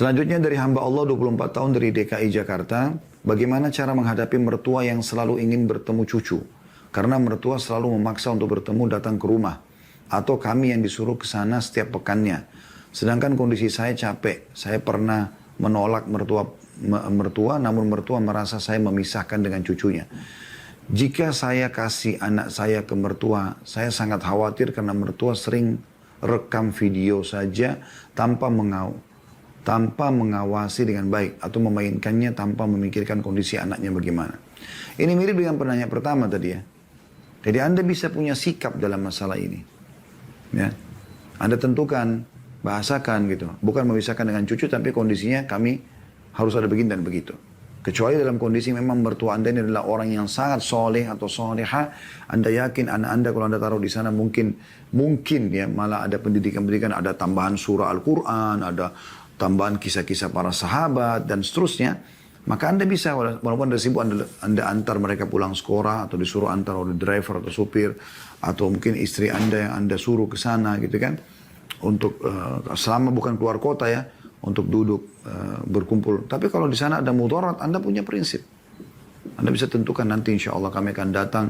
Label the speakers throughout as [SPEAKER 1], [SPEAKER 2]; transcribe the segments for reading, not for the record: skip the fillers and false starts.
[SPEAKER 1] Selanjutnya dari hamba Allah 24 tahun dari DKI Jakarta, bagaimana cara menghadapi mertua yang selalu ingin bertemu cucu? Karena mertua selalu memaksa untuk bertemu datang ke rumah. Atau kami yang disuruh ke sana setiap pekannya. Sedangkan kondisi saya capek. Saya pernah menolak mertua, namun mertua merasa saya memisahkan dengan cucunya. Jika saya kasih anak saya ke mertua, saya sangat khawatir karena mertua sering rekam video saja tanpa mengawasi dengan baik atau memainkannya tanpa memikirkan kondisi anaknya bagaimana. Ini mirip dengan penanya pertama tadi ya. Jadi Anda bisa punya sikap dalam masalah ini. Ya. Anda tentukan, bahasakan gitu. Bukan memisahkan dengan cucu tapi kondisinya kami harus ada begini dan begitu. Kecuali dalam kondisi memang mertua Anda ini adalah orang yang sangat soleh atau soleha, Anda yakin anak Anda kalau Anda taruh di sana mungkin ya malah ada pendidikan-pendidikan, ada tambahan surah Al-Quran, ada tambahan kisah-kisah para sahabat dan seterusnya. Maka Anda bisa, walaupun Anda sibuk, anda antar mereka pulang sekolah atau disuruh antar oleh driver atau supir, atau mungkin istri Anda yang Anda suruh ke sana gitu kan, untuk selama bukan keluar kota ya, untuk duduk berkumpul. Tapi kalau di sana ada mudarat, Anda punya prinsip. Anda bisa tentukan nanti insya Allah kami akan datang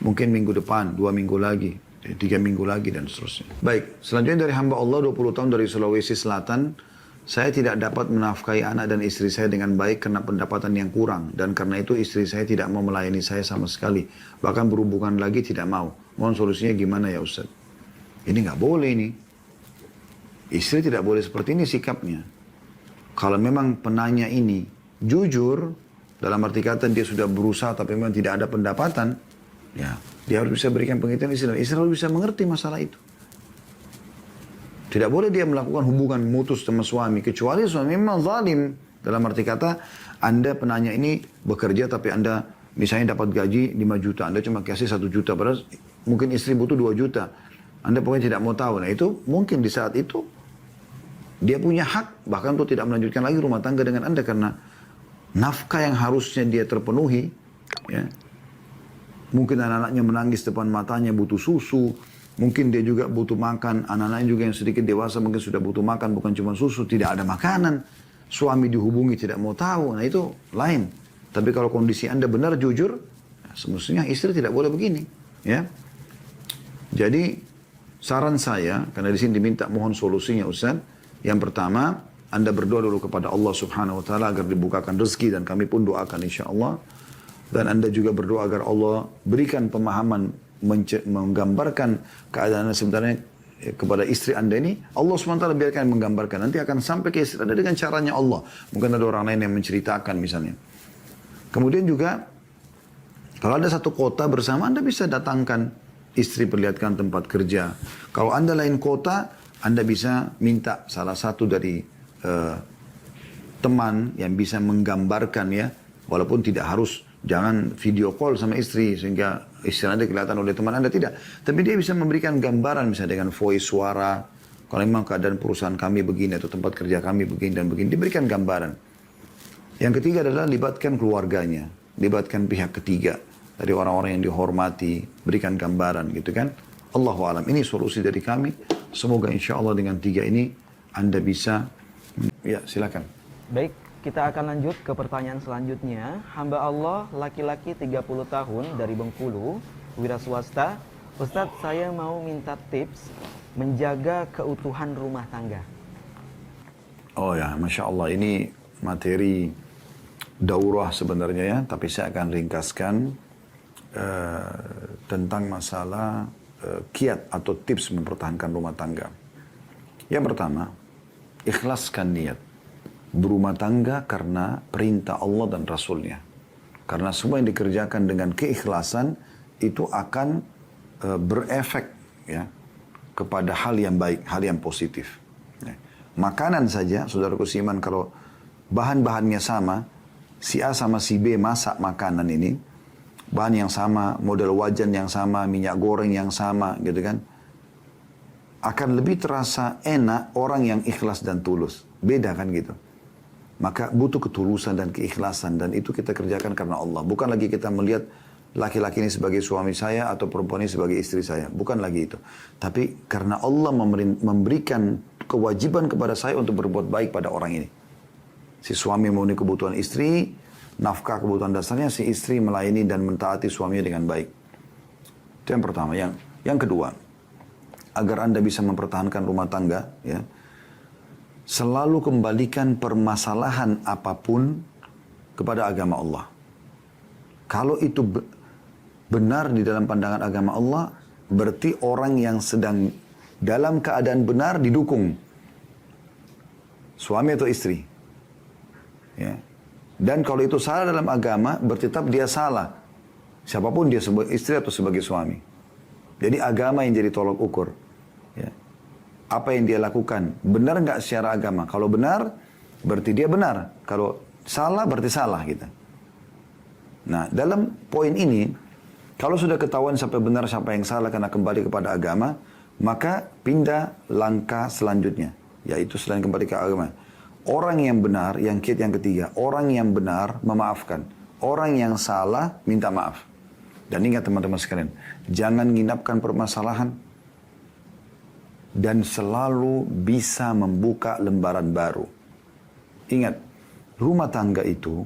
[SPEAKER 1] mungkin minggu depan, 2 minggu lagi, 3 minggu lagi dan seterusnya. Baik, selanjutnya dari hamba Allah 20 tahun dari Sulawesi Selatan. Saya tidak dapat menafkahi anak dan istri saya dengan baik karena pendapatan yang kurang. Dan karena itu istri saya tidak mau melayani saya sama sekali. Bahkan berhubungan lagi tidak mau. Mohon solusinya gimana ya Ustaz? Ini nggak boleh ini. Istri tidak boleh seperti ini sikapnya. Kalau memang penanya ini jujur, dalam arti kata dia sudah berusaha tapi memang tidak ada pendapatan, ya dia harus bisa berikan pengertian istri. Istri harus bisa mengerti masalah itu. Tidak boleh dia melakukan hubungan mutus sama suami. Kecuali suami memang zalim. Dalam arti kata, Anda penanya ini bekerja tapi Anda misalnya dapat gaji 5 juta. Anda cuma kasih 1 juta. Padahal mungkin istri butuh 2 juta. Anda pokoknya tidak mau tahu. Nah itu mungkin di saat itu dia punya hak. Bahkan untuk tidak melanjutkan lagi rumah tangga dengan Anda. Karena nafkah yang harusnya dia terpenuhi. Ya, mungkin anak-anaknya menangis depan matanya butuh susu. Mungkin dia juga butuh makan, anak-anaknya juga yang sedikit dewasa mungkin sudah butuh makan, bukan cuma susu, tidak ada makanan. Suami dihubungi tidak mau tahu, nah itu lain. Tapi kalau kondisi Anda benar jujur, semestinya istri tidak boleh begini. Ya. Jadi saran saya, karena di sini diminta mohon solusinya Ustaz. Yang pertama, Anda berdoa dulu kepada Allah Subhanahu Wa Taala agar dibukakan rezeki dan kami pun doakan insya Allah. Dan Anda juga berdoa agar Allah berikan pemahaman menggambarkan keadaan sebenarnya kepada istri Anda ini. Allah SWT biarkan menggambarkan. Nanti akan sampai ke istri Anda dengan caranya Allah. Mungkin ada orang lain yang menceritakan misalnya. Kemudian juga kalau ada satu kota bersama, Anda bisa datangkan istri, perlihatkan tempat kerja. Kalau Anda lain kota, Anda bisa minta salah satu dari teman yang bisa menggambarkan ya. Walaupun tidak harus, jangan video call sama istri sehingga istri Anda kelihatan oleh teman Anda, tidak. Tapi dia bisa memberikan gambaran misalnya dengan voice suara. Kalau memang keadaan perusahaan kami begini atau tempat kerja kami begini dan begini, diberikan gambaran. Yang ketiga adalah libatkan keluarganya, libatkan pihak ketiga dari orang-orang yang dihormati, berikan gambaran gitu kan. Allahu a'lam. Ini solusi dari kami. Semoga insya Allah dengan 3 ini Anda bisa. Ya silakan.
[SPEAKER 2] Baik. Kita akan lanjut ke pertanyaan selanjutnya. Hamba Allah laki-laki 30 tahun dari Bengkulu, wira swasta. Ustadz, saya mau minta tips menjaga keutuhan rumah tangga.
[SPEAKER 1] Oh ya, Masya Allah, ini materi daurah sebenarnya ya. Tapi saya akan ringkaskan tentang masalah kiat atau tips mempertahankan rumah tangga. Yang pertama, ikhlaskan niat. Berumah tangga karena perintah Allah dan Rasulnya. Karena semua yang dikerjakan dengan keikhlasan itu akan berefek ya kepada hal yang baik, hal yang positif. Ya. Makanan saja, saudaraku seiman, kalau bahan-bahannya sama, si A sama si B masak makanan ini, bahan yang sama, model wajan yang sama, minyak goreng yang sama gitu kan, akan lebih terasa enak orang yang ikhlas dan tulus. Beda kan gitu. Maka butuh ketulusan dan keikhlasan. Dan itu kita kerjakan karena Allah. Bukan lagi kita melihat laki-laki ini sebagai suami saya atau perempuan ini sebagai istri saya. Bukan lagi itu. Tapi karena Allah memberikan kewajiban kepada saya untuk berbuat baik pada orang ini. Si suami memenuhi kebutuhan istri, nafkah kebutuhan dasarnya, si istri melayani dan mentaati suaminya dengan baik. Itu yang pertama. Yang kedua, agar Anda bisa mempertahankan rumah tangga, ya, selalu kembalikan permasalahan apapun kepada agama Allah. Kalau itu benar di dalam pandangan agama Allah, berarti orang yang sedang dalam keadaan benar didukung. Suami atau istri. Ya. Dan kalau itu salah dalam agama, berarti tetap dia salah. Siapapun dia, sebagai istri atau sebagai suami. Jadi agama yang jadi tolok ukur. Ya. Apa yang dia lakukan, benar nggak secara agama? Kalau benar, berarti dia benar. Kalau salah, berarti salah gitu. Nah, dalam poin ini, kalau sudah ketahuan sampai benar siapa yang salah karena kembali kepada agama, maka pindah langkah selanjutnya, yaitu selain kembali ke agama. Orang yang benar, yang ketiga, orang yang benar memaafkan. Orang yang salah minta maaf. Dan ingat teman-teman sekalian, jangan nginapkan permasalahan dan selalu bisa membuka lembaran baru. Ingat, rumah tangga itu,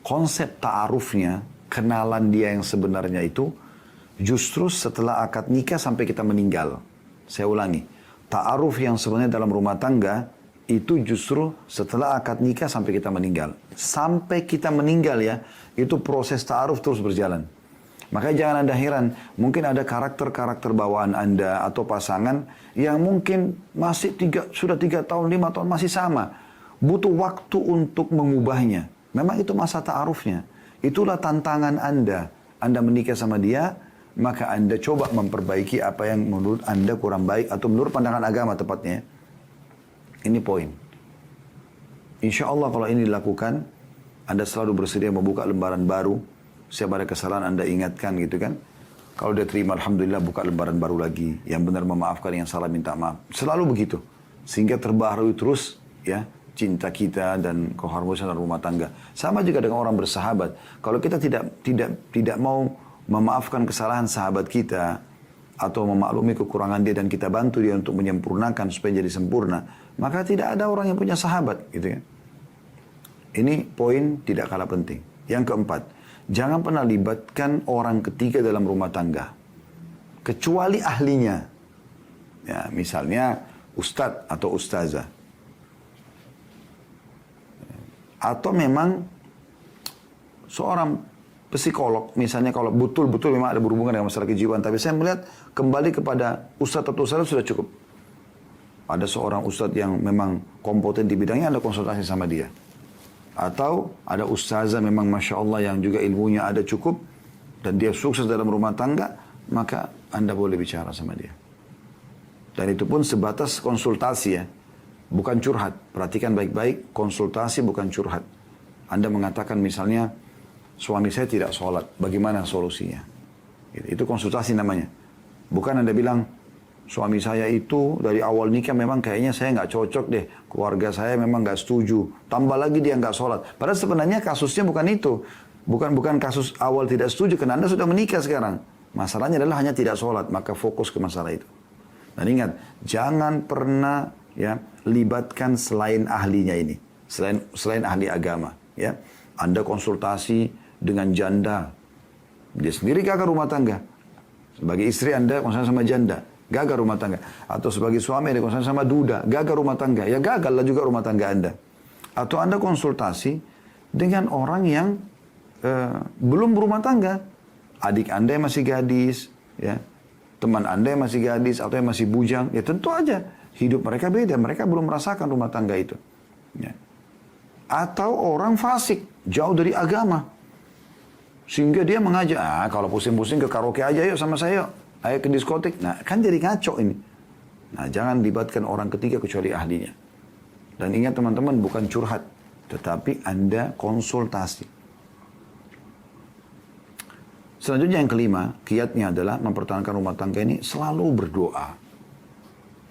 [SPEAKER 1] konsep ta'arufnya, kenalan dia yang sebenarnya itu, justru setelah akad nikah sampai kita meninggal. Saya ulangi, ta'aruf yang sebenarnya dalam rumah tangga, itu justru setelah akad nikah sampai kita meninggal. Sampai kita meninggal ya, itu proses ta'aruf terus berjalan. Makanya jangan Anda heran, mungkin ada karakter-karakter bawaan Anda atau pasangan yang mungkin masih sudah 3 tahun, 5 tahun masih sama. Butuh waktu untuk mengubahnya. Memang itu masa ta'arufnya. Itulah tantangan Anda. Anda menikah sama dia, maka Anda coba memperbaiki apa yang menurut Anda kurang baik atau menurut pandangan agama tepatnya. Ini poin. Insya Allah kalau ini dilakukan, Anda selalu bersedia membuka lembaran baru. Setiap ada kesalahan Anda ingatkan gitu kan. Kalau dia terima, Alhamdulillah buka lembaran baru lagi. Yang benar memaafkan, yang salah minta maaf. Selalu begitu. Sehingga terbaharui terus ya cinta kita dan keharmonisan rumah tangga. Sama juga dengan orang bersahabat. Kalau kita tidak mau memaafkan kesalahan sahabat kita, atau memaklumi kekurangan dia dan kita bantu dia untuk menyempurnakan supaya jadi sempurna, maka tidak ada orang yang punya sahabat gitu ya. Ini poin tidak kalah penting. Yang keempat, jangan pernah libatkan orang ketiga dalam rumah tangga kecuali ahlinya. Ya, misalnya ustadz atau ustazah. Atau memang seorang psikolog, misalnya kalau betul-betul memang ada berhubungan dengan masalah kejiwaan. Tapi saya melihat kembali kepada ustadz atau ustazah sudah cukup. Ada seorang ustadz yang memang kompeten di bidangnya, Anda konsultasi sama dia. Atau ada ustazah memang Masya Allah yang juga ilmunya ada cukup, dan dia sukses dalam rumah tangga, maka Anda boleh bicara sama dia. Dan itu pun sebatas konsultasi ya, bukan curhat. Perhatikan baik-baik, konsultasi bukan curhat. Anda mengatakan misalnya, suami saya tidak sholat, bagaimana solusinya? Itu konsultasi namanya. Bukan Anda bilang, suami saya itu dari awal nikah memang kayaknya saya nggak cocok deh. Keluarga saya memang nggak setuju. Tambah lagi dia nggak sholat. Padahal sebenarnya kasusnya bukan itu. Bukan kasus awal tidak setuju, karena Anda sudah menikah sekarang. Masalahnya adalah hanya tidak sholat, maka fokus ke masalah itu. Dan ingat, jangan pernah ya libatkan selain ahlinya ini. Selain ahli agama. Ya, Anda konsultasi dengan janda, dia sendiri gagal rumah tangga. Sebagai istri Anda konsultasi sama janda, gagal rumah tangga. Atau sebagai suami Anda konsultasi sama duda, gagal rumah tangga. Ya gagallah juga rumah tangga Anda. Atau Anda konsultasi dengan orang yang belum berumah tangga. Adik Anda yang masih gadis, ya, teman Anda yang masih gadis atau yang masih bujang, ya tentu aja hidup mereka beda. Mereka belum merasakan rumah tangga itu. Ya. Atau orang fasik, jauh dari agama. Sehingga dia mengajak, kalau pusing-pusing ke karaoke aja yuk sama saya yuk. Ayo ke diskotik. Nah kan jadi ngaco ini. Nah jangan libatkan orang ketiga kecuali ahlinya. Dan ingat teman-teman, bukan curhat. Tetapi Anda konsultasi. Selanjutnya yang kelima, kiatnya adalah mempertahankan rumah tangga ini selalu berdoa.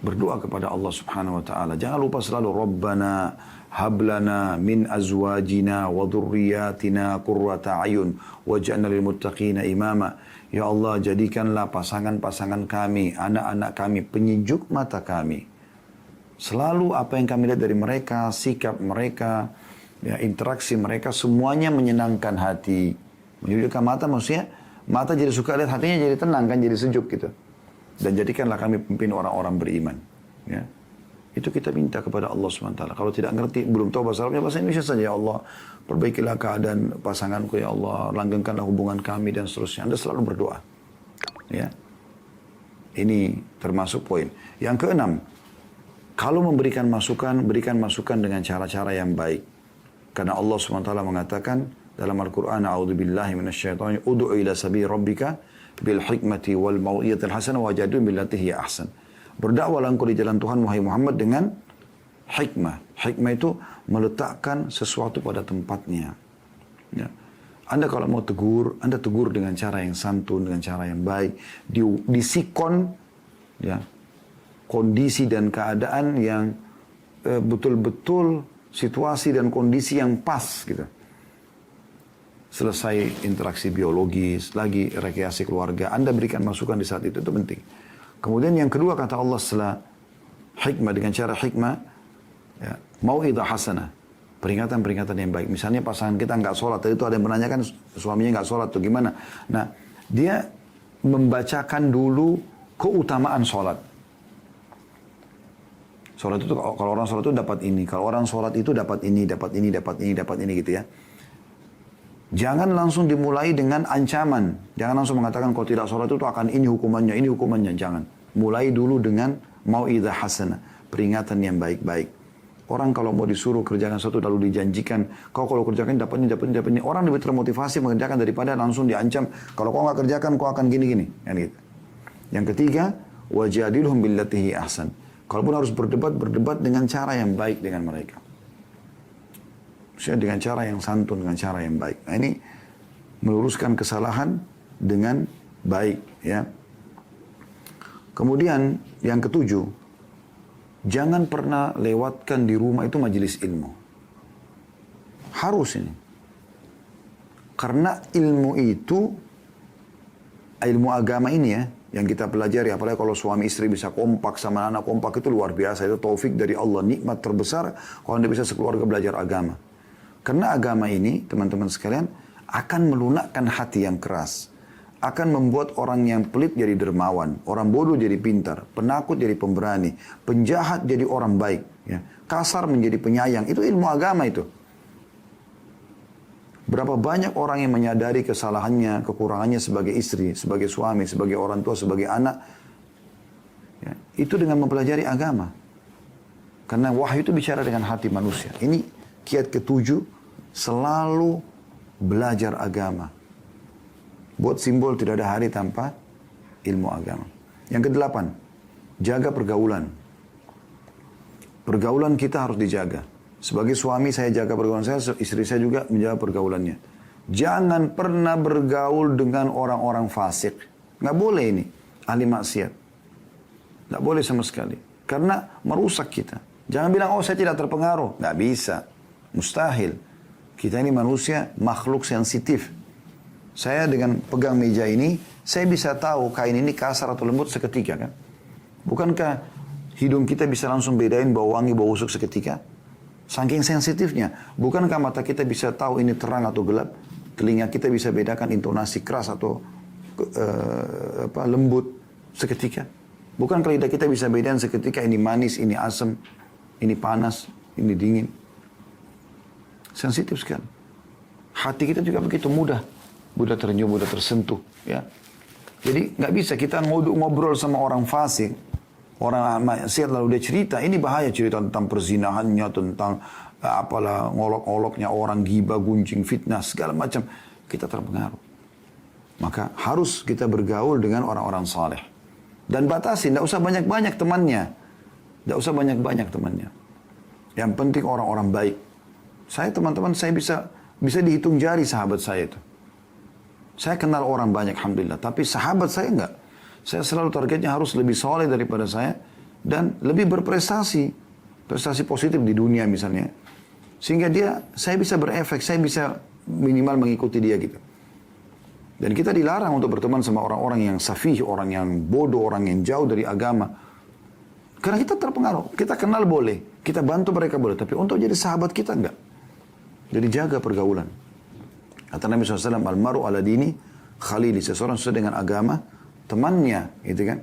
[SPEAKER 1] Berdoa kepada Allah Subhanahu wa taala. Jangan lupa selalu Rabbana hablana min azwajina wa dhurriyyatina qurrata ayun waj'alna lil muttaqina imama. Ya Allah, jadikanlah pasangan-pasangan kami, anak-anak kami penyejuk mata kami. Selalu apa yang kami lihat dari mereka, sikap mereka, Ya, interaksi mereka semuanya menyenangkan hati. Menyejukkan mata maksudnya, mata jadi suka lihat, hatinya jadi tenang kan, jadi sejuk gitu. Dan jadikanlah kami pemimpin orang-orang beriman. Ya. Itu kita minta kepada Allah SWT. Kalau tidak ngerti, belum tahu bahasa Arabnya, bahasa Indonesia saja. Ya Allah, perbaikilah keadaan pasanganku, ya Allah, langgengkanlah hubungan kami, dan seterusnya. Anda selalu berdoa. Ya. Ini termasuk poin. Yang keenam, kalau memberikan masukan, berikan masukan dengan cara-cara yang baik. Karena Allah SWT mengatakan dalam Al-Quran, A'udzubillahi minasyaitonir, Udu'u ila sabi rabbika bil hikmati wal mau'izatil hasanah wajadun billati hiya ahsan. Berdakwalah engkau di jalan Tuhan, wahai Muhammad, dengan hikmah. Hikmah itu meletakkan sesuatu pada tempatnya. Ya. Anda kalau mau tegur, Anda tegur dengan cara yang santun, dengan cara yang baik. Disikon ya, kondisi dan keadaan yang betul-betul situasi dan kondisi yang pas gitu. Selesai interaksi biologis, lagi rekreasi keluarga, Anda berikan masukan di saat itu penting. Kemudian yang kedua kata Allah setelah hikmah, dengan cara hikmah, ya, mau'idzah hasanah, peringatan-peringatan yang baik. Misalnya pasangan kita nggak sholat, tadi itu ada yang menanyakan suaminya nggak sholat tuh gimana. Nah, dia membacakan dulu keutamaan sholat. Sholat itu kalau orang sholat itu dapat ini, kalau orang sholat itu dapat ini, dapat ini, dapat ini, dapat ini gitu ya. Jangan langsung dimulai dengan ancaman. Jangan langsung mengatakan kalau tidak sholat itu akan ini hukumannya. Jangan. Mulai dulu dengan mau'idzah hasanah, peringatan yang baik-baik. Orang kalau mau disuruh kerjakan sesuatu lalu dijanjikan, kau kalau kerjakan dapat ini. Orang lebih termotivasi mengerjakan daripada langsung diancam, kalau kau nggak kerjakan kau akan gini-gini. Gitu. Yang ketiga, wajadilhum billati hi ahsan. Kalaupun harus berdebat dengan cara yang baik dengan mereka. Maksudnya dengan cara yang santun, dengan cara yang baik. Nah ini meluruskan kesalahan dengan baik. Ya. Kemudian yang ketujuh, jangan pernah lewatkan di rumah itu majelis ilmu. Harus ini. Karena ilmu itu, ilmu agama ini ya, yang kita pelajari, apalagi kalau suami istri bisa kompak sama anak kompak, itu luar biasa. Itu taufik dari Allah, nikmat terbesar kalau Anda bisa sekeluarga belajar agama. Karena agama ini, teman-teman sekalian, akan melunakkan hati yang keras. Akan membuat orang yang pelit jadi dermawan, orang bodoh jadi pintar, penakut jadi pemberani, penjahat jadi orang baik, ya. Kasar menjadi penyayang. Itu ilmu agama itu. Berapa banyak orang yang menyadari kesalahannya, kekurangannya sebagai istri, sebagai suami, sebagai orang tua, sebagai anak. Ya, itu dengan mempelajari agama. Karena wahyu itu bicara dengan hati manusia. Ini kiat ketujuh, selalu belajar agama. Buat simbol tidak ada hari tanpa ilmu agama. Yang kedelapan, jaga pergaulan. Pergaulan kita harus dijaga. Sebagai suami saya jaga pergaulan saya, istri saya juga menjaga pergaulannya. Jangan pernah bergaul dengan orang-orang fasik. Nggak boleh ini, ahli maksiat. Nggak boleh sama sekali. Karena merusak kita. Jangan bilang, oh saya tidak terpengaruh. Nggak bisa. Mustahil. Kita ini manusia, makhluk sensitif. Saya dengan pegang meja ini, saya bisa tahu kain ini kasar atau lembut seketika kan. Bukankah hidung kita bisa langsung bedain bau wangi, bau busuk seketika? Saking sensitifnya. Bukankah mata kita bisa tahu ini terang atau gelap? Telinga kita bisa bedakan intonasi keras atau lembut seketika? Bukankah lidah kita bisa bedain seketika ini manis, ini asam, ini panas, ini dingin? Sensitif sekali. Hati kita juga begitu mudah terenyuh, mudah tersentuh, ya. Jadi nggak bisa kita ngobrol sama orang fasik, orang maksiat lalu dia cerita, ini bahaya, cerita tentang perzinahannya, tentang apalah ngolok-ngoloknya orang, gibah, gunjing, fitnah, segala macam, kita terpengaruh. Maka harus kita bergaul dengan orang-orang saleh. Dan batasi, nggak usah banyak-banyak temannya. Nggak usah banyak-banyak temannya. Yang penting orang-orang baik. Saya teman-teman, saya bisa dihitung jari sahabat saya itu. Saya kenal orang banyak, alhamdulillah. Tapi sahabat saya enggak. Saya selalu targetnya harus lebih soleh daripada saya. Dan lebih berprestasi. Prestasi positif di dunia misalnya. Sehingga saya bisa berefek. Saya bisa minimal mengikuti dia gitu. Dan kita dilarang untuk berteman sama orang-orang yang safih. Orang yang bodoh. Orang yang jauh dari agama. Karena kita terpengaruh. Kita kenal boleh. Kita bantu mereka boleh. Tapi untuk jadi sahabat kita enggak. Jadi jaga pergaulan. Kata Nabi SAW, almaru ala dini khalili. Seseorang sesuai dengan agama temannya, gitu kan.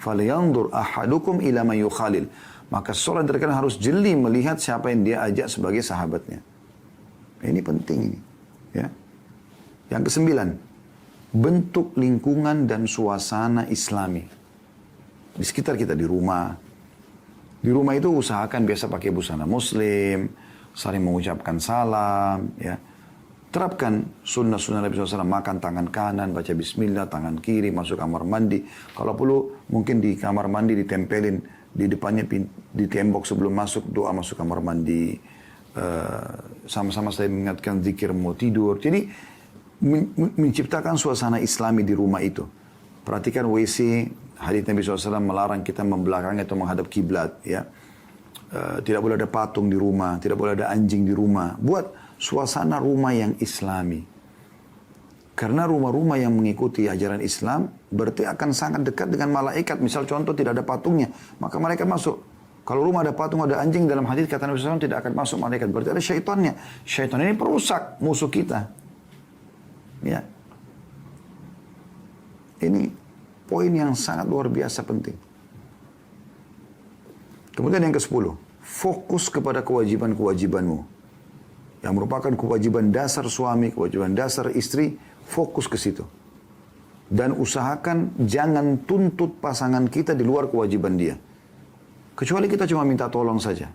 [SPEAKER 1] Falyanzur ahadukum ila man yukhalil. Maka seseorang terkadang harus jeli melihat siapa yang dia ajak sebagai sahabatnya. Ini penting ini. Ya. Yang ke-9, bentuk lingkungan dan suasana Islami. Di sekitar kita, di rumah. Di rumah itu usahakan biasa pakai busana Muslim, saling mengucapkan salam, ya. Terapkan sunnah-sunnah Nabi SAW, makan tangan kanan, baca bismillah, tangan kiri, masuk kamar mandi. Kalau perlu, mungkin di kamar mandi ditempelin, di depannya di tembok sebelum masuk, doa masuk kamar mandi. Sama-sama saya mengingatkan zikir mau tidur. Jadi, menciptakan suasana Islami di rumah itu. Perhatikan WC, hadits Nabi SAW melarang kita membelakangi atau menghadap kiblat, ya. Tidak boleh ada patung di rumah, tidak boleh ada anjing di rumah. Buat suasana rumah yang Islami. Karena rumah-rumah yang mengikuti ajaran Islam berarti akan sangat dekat dengan malaikat. Misal contoh tidak ada patungnya, maka malaikat masuk. Kalau rumah ada patung, ada anjing, dalam hadis kata Nabi SAW tidak akan masuk malaikat. Berarti ada syaitannya. Syaitan ini perusak musuh kita. Ya. Ini poin yang sangat luar biasa penting. Kemudian yang ke-10, fokus kepada kewajiban-kewajibanmu. Yang merupakan kewajiban dasar suami, kewajiban dasar istri, fokus ke situ. Dan usahakan jangan tuntut pasangan kita di luar kewajiban dia. Kecuali kita cuma minta tolong saja.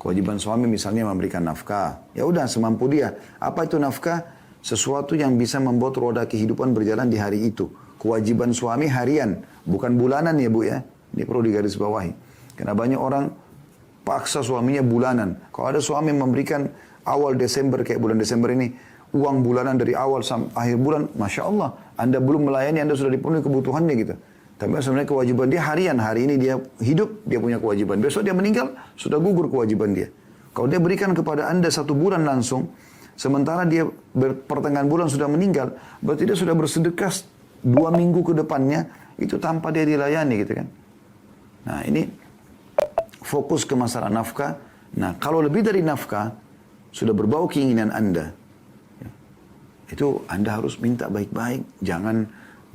[SPEAKER 1] Kewajiban suami misalnya memberikan nafkah. Ya udah semampu dia. Apa itu nafkah? Sesuatu yang bisa membuat roda kehidupan berjalan di hari itu. Kewajiban suami harian, bukan bulanan ya Bu ya. Ini perlu digarisbawahi. Karena banyak orang paksa suaminya bulanan. Kalau ada suami memberikan awal Desember, kayak bulan Desember ini, uang bulanan dari awal sampai akhir bulan, Masya Allah, Anda belum melayani, Anda sudah dipenuhi kebutuhannya gitu. Tapi sebenarnya kewajiban dia harian. Hari ini dia hidup, dia punya kewajiban. Besok dia meninggal, sudah gugur kewajiban dia. Kalau dia berikan kepada Anda 1 bulan langsung, sementara dia pertengahan bulan sudah meninggal, berarti dia sudah bersedekah 2 minggu ke depannya, itu tanpa dia dilayani gitu kan. Nah ini fokus ke masalah nafkah. Nah kalau lebih dari nafkah, sudah berbau keinginan Anda, ya, itu Anda harus minta baik-baik. Jangan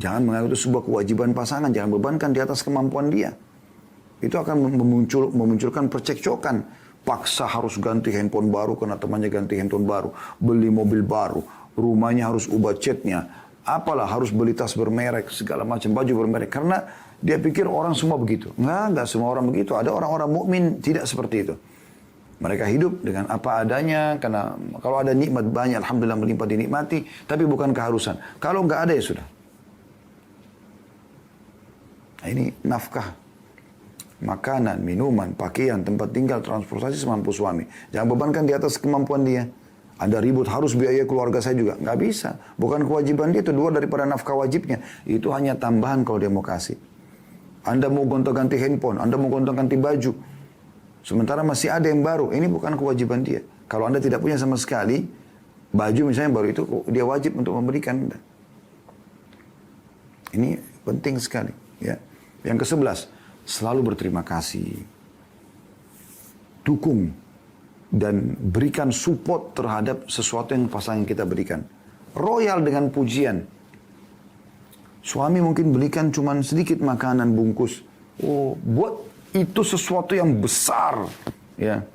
[SPEAKER 1] menganggap itu sebuah kewajiban pasangan. Jangan bebankan di atas kemampuan dia. Itu akan memunculkan percekcokan. Paksa harus ganti handphone baru karena temannya ganti handphone baru. Beli mobil baru. Rumahnya harus ubah catnya. Apalah harus beli tas bermerek. Segala macam baju bermerek. Karena dia pikir orang semua begitu. Enggak semua orang begitu. Ada orang-orang mukmin tidak seperti itu. Mereka hidup dengan apa adanya, karena kalau ada nikmat banyak, alhamdulillah melimpah dinikmati, tapi bukan keharusan. Kalau nggak ada ya sudah. Nah, ini nafkah, makanan, minuman, pakaian, tempat tinggal, transportasi semampu suami. Jangan bebankan di atas kemampuan dia. Anda ribut harus biaya keluarga saya juga, nggak bisa. Bukan kewajiban dia itu, luar daripada nafkah wajibnya. Itu hanya tambahan kalau dia mau kasih. Anda mau gonta-ganti handphone, Anda mau gonta-ganti baju. Sementara masih ada yang baru, ini bukan kewajiban dia. Kalau Anda tidak punya sama sekali, baju misalnya baru itu, dia wajib untuk memberikan Anda. Ini penting sekali. Ya. Yang ke-11, selalu berterima kasih. Dukung dan berikan support terhadap sesuatu yang pasangan kita berikan. Royal dengan pujian. Suami mungkin belikan cuman sedikit makanan bungkus. Oh, buat itu sesuatu yang besar, ya.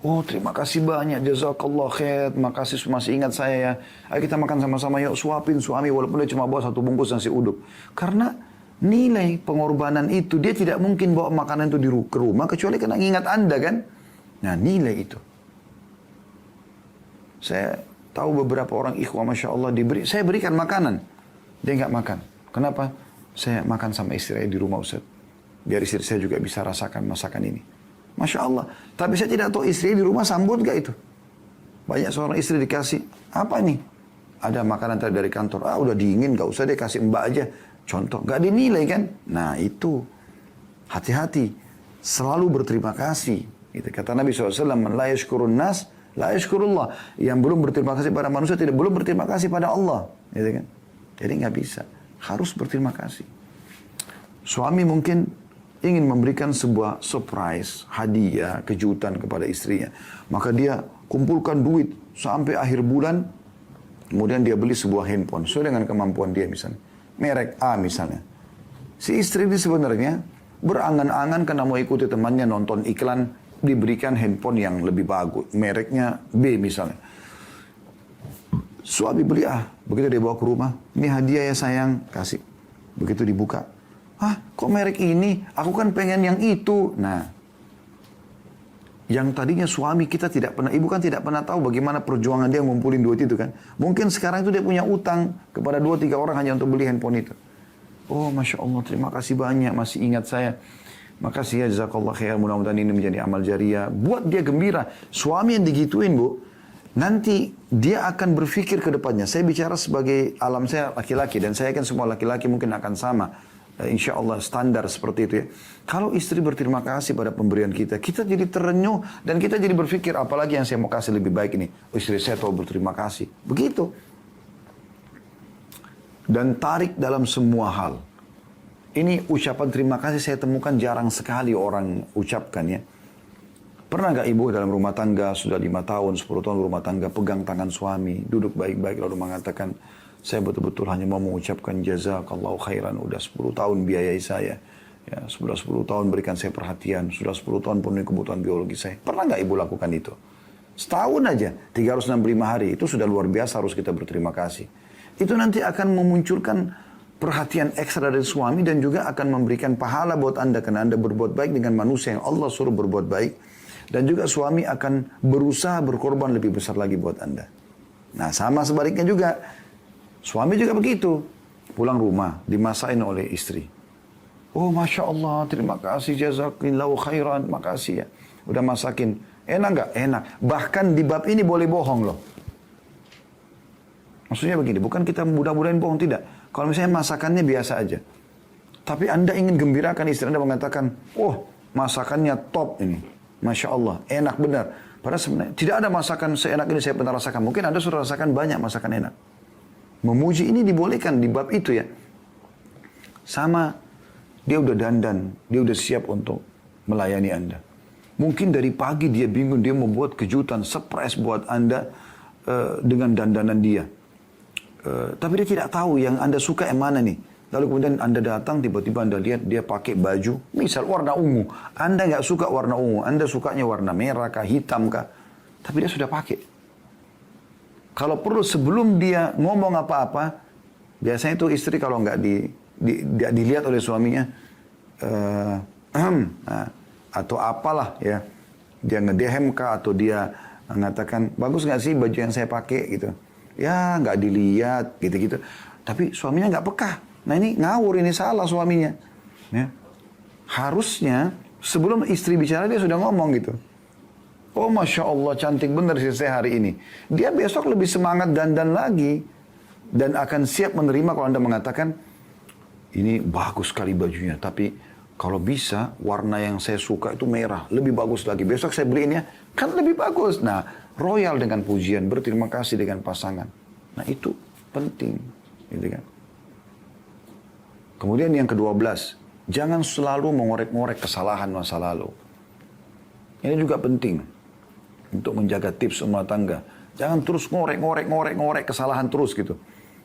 [SPEAKER 1] Oh, terima kasih banyak, jazakallah khair, makasih masih ingat saya ya. Ayo kita makan sama-sama, yuk suapin suami walaupun dia cuma bawa 1 bungkus nasi uduk. Karena nilai pengorbanan itu, dia tidak mungkin bawa makanan itu ke rumah kecuali karena ingat Anda kan. Nah, nilai itu. Saya tahu beberapa orang ikhwah, Masya Allah, saya berikan makanan, dia nggak makan. Kenapa? Saya makan sama istri saya di rumah Ustaz. Biar istri saya juga bisa rasakan masakan ini. Masya Allah. Tapi saya tidak tahu istri di rumah sambut gak itu. Banyak seorang istri dikasih, apa ini? Ada makanan tadi dari kantor. Ah udah dingin, gak usah deh kasih mbak aja. Contoh, gak dinilai kan? Nah itu, hati-hati. Selalu berterima kasih. Gitu. Kata Nabi SAW, la yashkurun nas, la yashkurullah. Yang belum berterima kasih pada manusia, belum berterima kasih pada Allah. Gitu kan? Jadi gak bisa. Harus berterima kasih. Suami mungkin ingin memberikan sebuah surprise, hadiah, kejutan kepada istrinya. Maka dia kumpulkan duit sampai akhir bulan, kemudian dia beli sebuah handphone sesuai dengan kemampuan dia misalnya, merek A misalnya. Si istri ini sebenarnya berangan-angan karena mau ikuti temannya nonton iklan, diberikan handphone yang lebih bagus, mereknya B misalnya. Suami beli A, begitu dia bawa ke rumah, ini hadiah ya sayang, kasih. Begitu dibuka, kok merek ini? Aku kan pengen yang itu. Nah, yang tadinya suami kita tidak pernah, ibu kan tidak pernah tahu bagaimana perjuangan dia ngumpulin duit itu kan. Mungkin sekarang itu dia punya utang kepada 2-3 orang hanya untuk beli handphone itu. Oh, Masya Allah, terima kasih banyak, masih ingat saya. Makasih ya, jazakallah khair, mudah-mudahan ini menjadi amal jariah. Buat dia gembira. Suami yang digituin, Bu, nanti dia akan berpikir ke depannya. Saya bicara sebagai alam saya laki-laki, dan saya kan semua laki-laki mungkin akan sama. Insya Allah standar seperti itu ya. Kalau istri berterima kasih pada pemberian kita, kita jadi terenyuh, dan kita jadi berpikir, apalagi yang saya mau kasih lebih baik ini. Oh, istri saya tahu berterima kasih. Begitu. Dan tarik dalam semua hal. Ini ucapan terima kasih saya temukan jarang sekali orang ucapkan ya. Pernah gak ibu dalam rumah tangga sudah 5 tahun, 10 tahun rumah tangga pegang tangan suami, duduk baik-baik lalu mengatakan, saya betul-betul hanya mau mengucapkan jazakallahu khairan, udah 10 tahun biayai saya. Ya, sudah 10 tahun berikan saya perhatian, sudah 10 tahun penuhi kebutuhan biologi saya. Pernah gak ibu lakukan itu? Setahun aja, 365 hari, itu sudah luar biasa harus kita berterima kasih. Itu nanti akan memunculkan perhatian ekstra dari suami dan juga akan memberikan pahala buat Anda karena Anda berbuat baik dengan manusia yang Allah suruh berbuat baik. Dan juga suami akan berusaha berkorban lebih besar lagi buat Anda. Nah, sama sebaliknya juga. Suami juga begitu. Pulang rumah, dimasain oleh istri. Oh, Masya Allah, terima kasih, jazakallahu khairan, makasih ya. Udah masakin. Enak nggak? Enak. Bahkan di bab ini boleh bohong loh. Maksudnya begini, bukan kita mudah-mudahan bohong, tidak. Kalau misalnya masakannya biasa aja. Tapi Anda ingin gembirakan istri Anda mengatakan, oh masakannya top ini. Masya Allah, enak benar. Padahal sebenarnya tidak ada masakan seenak ini saya pernah rasakan. Mungkin Anda sudah rasakan banyak masakan enak. Memuji ini dibolehkan di bab itu ya. Sama, dia udah dandan, dia udah siap untuk melayani Anda. Mungkin dari pagi dia bingung, dia membuat kejutan, surprise buat Anda dengan dandanan dia. Tapi dia tidak tahu yang Anda suka yang mana nih. Lalu kemudian Anda datang, tiba-tiba Anda lihat dia pakai baju, misal warna ungu. Anda nggak suka warna ungu, Anda sukanya warna merah kah, hitam kah. Tapi dia sudah pakai. Kalau perlu sebelum dia ngomong apa-apa, biasanya itu istri kalau nggak dilihat oleh suaminya, atau apalah ya, dia ngedehem kah, atau dia mengatakan, bagus nggak sih baju yang saya pakai gitu. Ya nggak dilihat gitu-gitu. Tapi suaminya nggak peka. Nah ini ngawur, ini salah suaminya. Ya. Harusnya sebelum istri bicara dia sudah ngomong gitu. Oh Masya Allah cantik bener sih saya hari ini. Dia besok lebih semangat dandan lagi. Dan akan siap menerima kalau Anda mengatakan, ini bagus sekali bajunya. Tapi kalau bisa warna yang saya suka itu merah. Lebih bagus lagi. Besok saya beliin ya. Kan lebih bagus. Nah royal dengan pujian, berterima kasih dengan pasangan. Nah itu penting, gitu kan. Kemudian yang ke-12, jangan selalu mengorek-ngorek kesalahan masa lalu. Ini juga penting untuk menjaga tips rumah tangga. Jangan terus ngorek kesalahan terus gitu.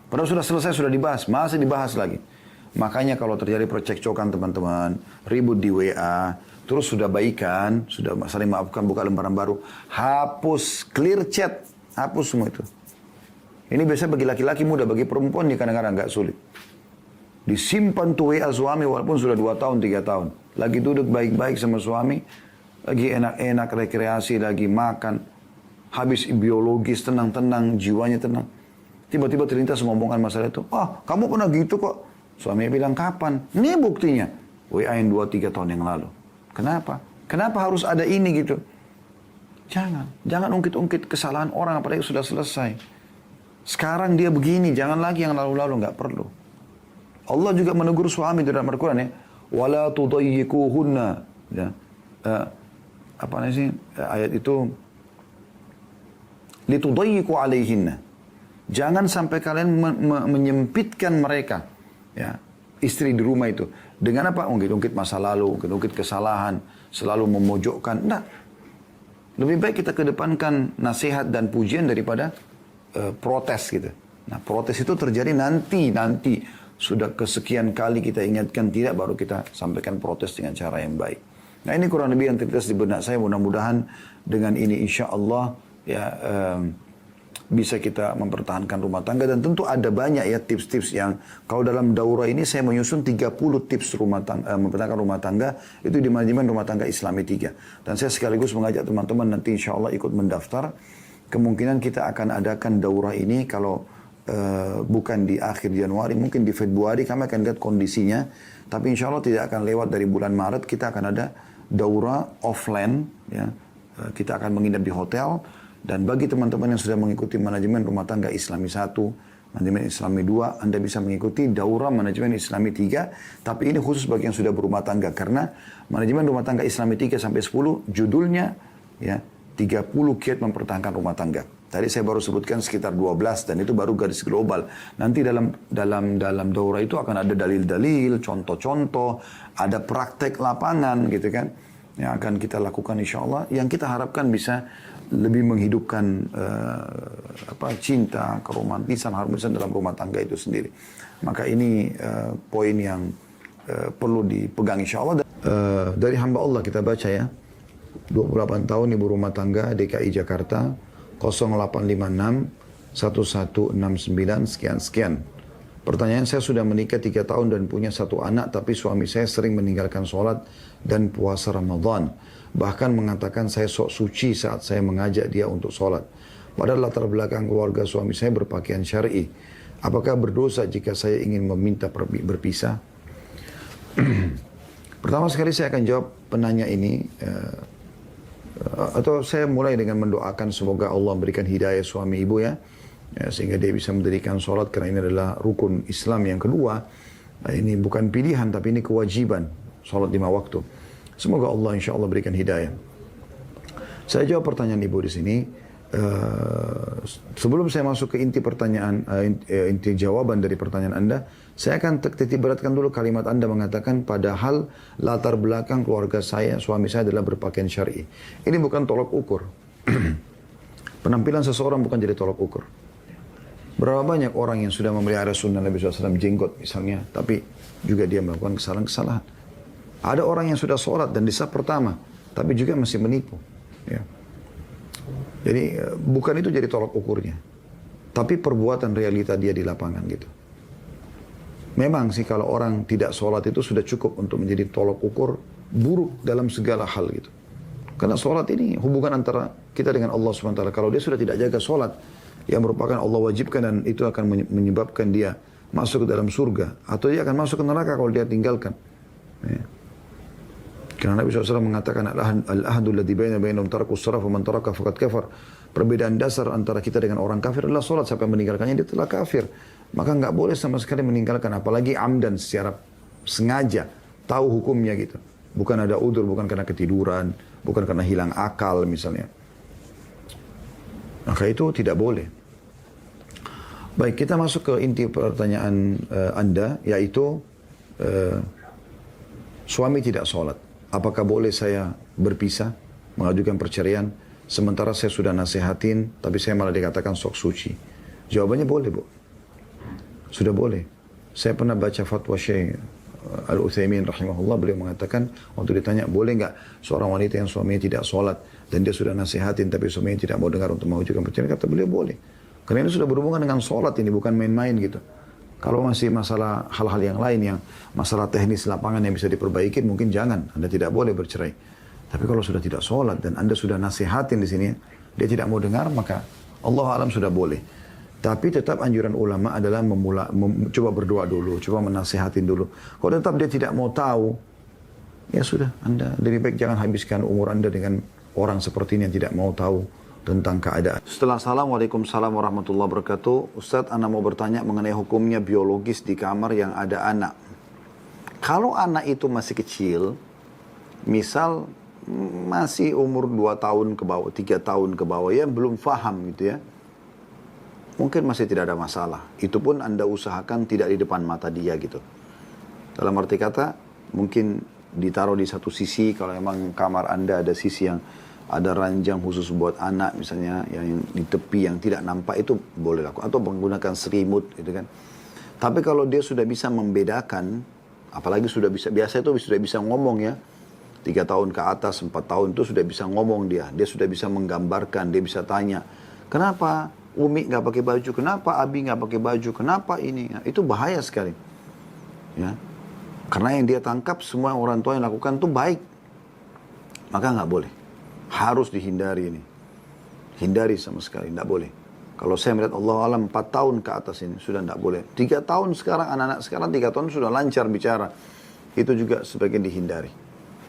[SPEAKER 1] Padahal sudah selesai, sudah dibahas, masih dibahas lagi. Makanya kalau terjadi percekcokan teman-teman, ribut di WA, terus sudah baikan, sudah saling maafkan, buka lembaran baru, hapus, clear chat, hapus semua itu. Ini biasanya bagi laki-laki mudah, bagi perempuan ini kadang-kadang agak sulit. Disimpan tuh WA suami walaupun sudah 2 tahun, 3 tahun. Lagi duduk baik-baik sama suami, lagi enak-enak rekreasi, lagi makan, habis biologis, tenang-tenang, jiwanya tenang. Tiba-tiba terlintas ngomongan masalah itu, kamu pernah gitu kok. Suaminya bilang, kapan? Ini buktinya. WA yang 2-3 tahun yang lalu. Kenapa? Kenapa harus ada ini gitu? Jangan ungkit-ungkit kesalahan orang apalagi sudah selesai. Sekarang dia begini, jangan lagi yang lalu-lalu, nggak perlu. Allah juga menegur suami dalam Al-Quran ya. Wala tudayyikuhunna. Ya. Apa namanya sih ayat itu? Litudayyiku alaihinna. Jangan sampai kalian menyempitkan mereka. Ya. Istri di rumah itu. Dengan apa? Ungkit-ungkit masa lalu, ungkit-ungkit kesalahan, selalu memojokkan. Enggak. Lebih baik kita kedepankan nasihat dan pujian daripada protes gitu. Nah, protes itu terjadi nanti sudah kesekian kali kita ingatkan tidak, baru kita sampaikan protes dengan cara yang baik. Nah, ini kurang lebih yang terlintas di benak saya. Mudah-mudahan dengan ini insya Allah ya bisa kita mempertahankan rumah tangga. Dan tentu ada banyak ya tips-tips yang kalau dalam daurah ini saya menyusun 30 tips mempertahankan rumah tangga itu di manajemen rumah tangga Islami 3. Dan saya sekaligus mengajak teman-teman nanti insya Allah ikut mendaftar. Kemungkinan kita akan adakan daurah ini kalau bukan di akhir Januari, mungkin di Februari kami akan lihat kondisinya. Tapi insya Allah tidak akan lewat dari bulan Maret, kita akan ada daurah offline. Ya. Kita akan menginap di hotel. Dan bagi teman-teman yang sudah mengikuti manajemen rumah tangga Islami 1, manajemen Islami 2, Anda bisa mengikuti daurah manajemen Islami 3. Tapi ini khusus bagi yang sudah berumah tangga. Karena manajemen rumah tangga Islami 3 sampai 10 judulnya ya 30 kiat mempertahankan rumah tangga. Tadi saya baru sebutkan sekitar 12 dan itu baru garis global. Nanti dalam daurah itu akan ada dalil-dalil, contoh-contoh, ada praktek lapangan gitu kan. Yang akan kita lakukan insya Allah. Yang kita harapkan bisa lebih menghidupkan cinta, keromantisan, harmonisan dalam rumah tangga itu sendiri. Maka ini poin yang perlu dipegang insya Allah. Dari hamba Allah kita baca ya. 28 tahun ibu rumah tangga DKI Jakarta 0856 1169 sekian. Pertanyaan, saya sudah menikah 3 tahun dan punya 1 anak, tapi suami saya sering meninggalkan sholat dan puasa Ramadan. Bahkan mengatakan saya sok suci saat saya mengajak dia untuk sholat. Padahal latar belakang keluarga suami saya berpakaian syar'i. Apakah berdosa jika saya ingin meminta berpisah? Pertama sekali saya akan jawab penanya ini. Atau saya mulai dengan mendoakan semoga Allah memberikan hidayah suami ibu ya. Sehingga dia bisa mendirikan sholat karena ini adalah rukun Islam yang kedua. Ini bukan pilihan tapi ini kewajiban. Sholat 5 waktu. Semoga Allah insya Allah berikan hidayah. Saya jawab pertanyaan ibu di sini. Sebelum saya masuk ke inti pertanyaan, inti jawaban dari pertanyaan Anda, saya akan titik beratkan dulu kalimat Anda mengatakan padahal latar belakang keluarga saya, suami saya adalah berpakaian syar'i. Ini bukan tolok ukur. Penampilan seseorang bukan jadi tolok ukur. Berapa banyak orang yang sudah memelihara sunnah Nabi SAW, jenggot misalnya, tapi juga dia melakukan kesalahan-kesalahan. Ada orang yang sudah sholat dan di saf pertama, tapi juga masih menipu. Ya. Jadi bukan itu jadi tolak ukurnya. Tapi perbuatan realita dia di lapangan gitu. Memang sih kalau orang tidak sholat itu sudah cukup untuk menjadi tolak ukur buruk dalam segala hal gitu. Karena sholat ini hubungan antara kita dengan Allah SWT. Kalau dia sudah tidak jaga sholat, yang merupakan Allah wajibkan dan itu akan menyebabkan dia masuk ke dalam surga. Atau dia akan masuk ke neraka kalau dia tinggalkan. Ya. Karena Nabi SAW mengatakan al-ahdu alladhi bainahum tarakus salat wa man taraka faqad kafar. Perbedaan dasar antara kita dengan orang kafir adalah salat. Siapa yang meninggalkannya dia telah kafir. Maka enggak boleh sama sekali meninggalkan, apalagi amdan secara sengaja, tahu hukumnya gitu. Bukan ada udzur, bukan karena ketiduran, bukan karena hilang akal misalnya. Maka itu tidak boleh. Baik, kita masuk ke inti pertanyaan Anda, yaitu suami tidak sholat. Apakah boleh saya berpisah, mengajukan perceraian, sementara saya sudah nasihatin, tapi saya malah dikatakan sok suci? Jawabannya boleh, Bu. Sudah boleh. Saya pernah baca fatwa Syekh Al-Utsaimin rahimahullah, beliau mengatakan, waktu ditanya, boleh nggak seorang wanita yang suaminya tidak sholat, dan dia sudah nasihatin, tapi suaminya tidak mau dengar untuk mengajukan perceraian, kata beliau boleh. Karena ini sudah berhubungan dengan sholat, ini bukan main-main gitu. Kalau masih masalah hal-hal yang lain, yang masalah teknis lapangan yang bisa diperbaiki, mungkin jangan. Anda tidak boleh bercerai. Tapi kalau sudah tidak sholat dan Anda sudah nasihatin di sini, dia tidak mau dengar, maka Allah alam sudah boleh. Tapi tetap anjuran ulama adalah coba berdoa dulu, coba menasihatin dulu. Kalau tetap dia tidak mau tahu, ya sudah, Anda lebih baik jangan habiskan umur Anda dengan orang seperti ini yang tidak mau tahu tentang keadaan. Setelah Assalamualaikum warahmatullahi wabarakatuh. Ustadz, Anda mau bertanya mengenai hukumnya biologis di kamar yang ada anak. Kalau anak itu masih kecil, misal masih umur 2 tahun ke bawah, 3 tahun ke bawah, ya belum paham gitu ya, mungkin masih tidak ada masalah. Itu pun Anda usahakan tidak di depan mata dia gitu. Dalam arti kata, mungkin ditaruh di satu sisi, kalau memang kamar Anda ada sisi yang ada ranjang khusus buat anak misalnya yang di tepi yang tidak nampak, itu boleh lakukan, atau menggunakan selimut gitu kan. Tapi kalau dia sudah bisa membedakan, apalagi sudah bisa, biasa itu sudah bisa ngomong ya, 3 tahun ke atas, 4 tahun itu sudah bisa ngomong dia sudah bisa menggambarkan, dia bisa tanya, kenapa Umi nggak pakai baju, kenapa Abi nggak pakai baju, kenapa ini, nah, itu bahaya sekali ya, karena yang dia tangkap semua orang tua yang lakukan itu baik, maka nggak boleh. Harus dihindari ini. Hindari sama sekali, tidak boleh. Kalau saya melihat Allah alam 4 tahun ke atas ini, sudah tidak boleh. 3 tahun sekarang, anak-anak sekarang 3 tahun sudah lancar bicara. Itu juga sebagian dihindari.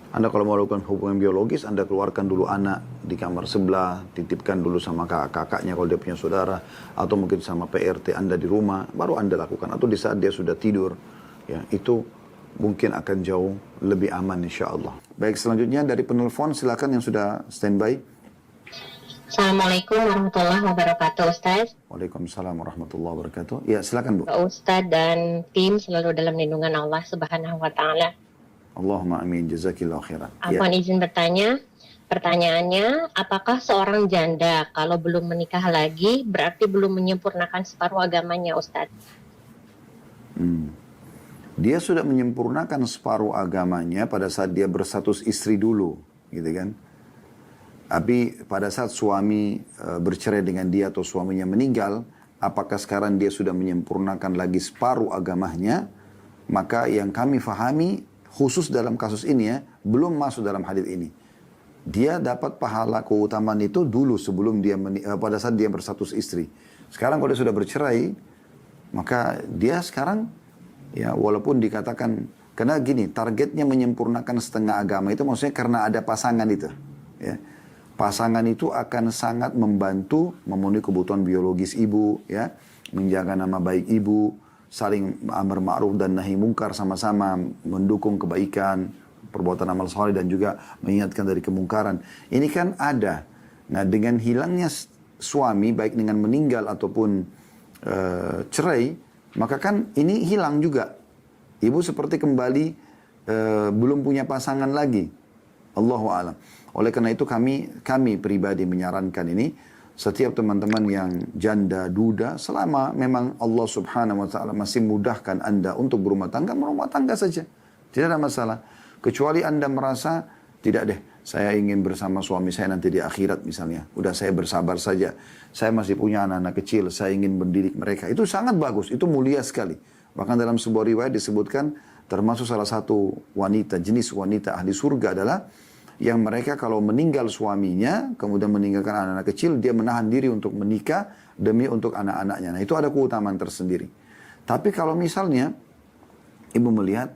[SPEAKER 1] Anda kalau mau lakukan hubungan biologis, Anda keluarkan dulu anak di kamar sebelah, titipkan dulu sama kakaknya kalau dia punya saudara, atau mungkin sama PRT Anda di rumah, baru Anda lakukan. Atau di saat dia sudah tidur, ya itu mungkin akan jauh lebih aman insya Allah. Baik, selanjutnya dari penelpon, silakan yang sudah standby.
[SPEAKER 3] Assalamualaikum warahmatullahi wabarakatuh, Ustaz.
[SPEAKER 1] Waalaikumsalam warahmatullahi wabarakatuh. Ya, silakan Bu.
[SPEAKER 3] Ustaz dan tim selalu dalam lindungan Allah Subhanahu wa taala.
[SPEAKER 1] Allahumma amin, jazakillahu khairan.
[SPEAKER 3] Afwan, izin bertanya. Pertanyaannya, apakah seorang janda kalau belum menikah lagi berarti belum menyempurnakan separuh agamanya, Ustaz?
[SPEAKER 1] Dia sudah menyempurnakan separuh agamanya pada saat dia berstatus istri dulu, gitu kan. Tapi pada saat suami bercerai dengan dia atau suaminya meninggal, apakah sekarang dia sudah menyempurnakan lagi separuh agamanya? Maka yang kami fahami, khusus dalam kasus ini ya, belum masuk dalam hadis ini. Dia dapat pahala keutamaan itu dulu sebelum dia pada saat dia berstatus istri. Sekarang kalau dia sudah bercerai, maka dia sekarang ya walaupun dikatakan, karena gini, targetnya menyempurnakan setengah agama itu maksudnya karena ada pasangan itu. Ya. Pasangan itu akan sangat membantu memenuhi kebutuhan biologis ibu, ya, menjaga nama baik ibu, saling amar ma'ruf dan nahi mungkar sama-sama, mendukung kebaikan, perbuatan amal saleh dan juga mengingatkan dari kemungkaran. Ini kan ada. Nah, dengan hilangnya suami, baik dengan meninggal ataupun cerai, maka kan ini hilang juga. Ibu seperti kembali belum punya pasangan lagi. Allahu a'lam. Oleh karena itu kami pribadi menyarankan ini, setiap teman-teman yang janda, duda, selama memang Allah subhanahu wa ta'ala masih mudahkan Anda untuk berumah tangga saja. Tidak ada masalah. Kecuali Anda merasa, tidak deh, saya ingin bersama suami saya nanti di akhirat misalnya. Udah saya bersabar saja. Saya masih punya anak-anak kecil, saya ingin mendidik mereka. Itu sangat bagus, itu mulia sekali. Bahkan dalam sebuah riwayat disebutkan, termasuk salah satu wanita, jenis wanita ahli surga adalah yang mereka kalau meninggal suaminya, kemudian meninggalkan anak-anak kecil, dia menahan diri untuk menikah demi untuk anak-anaknya. Nah, itu ada keutamaan tersendiri. Tapi kalau misalnya ibu melihat,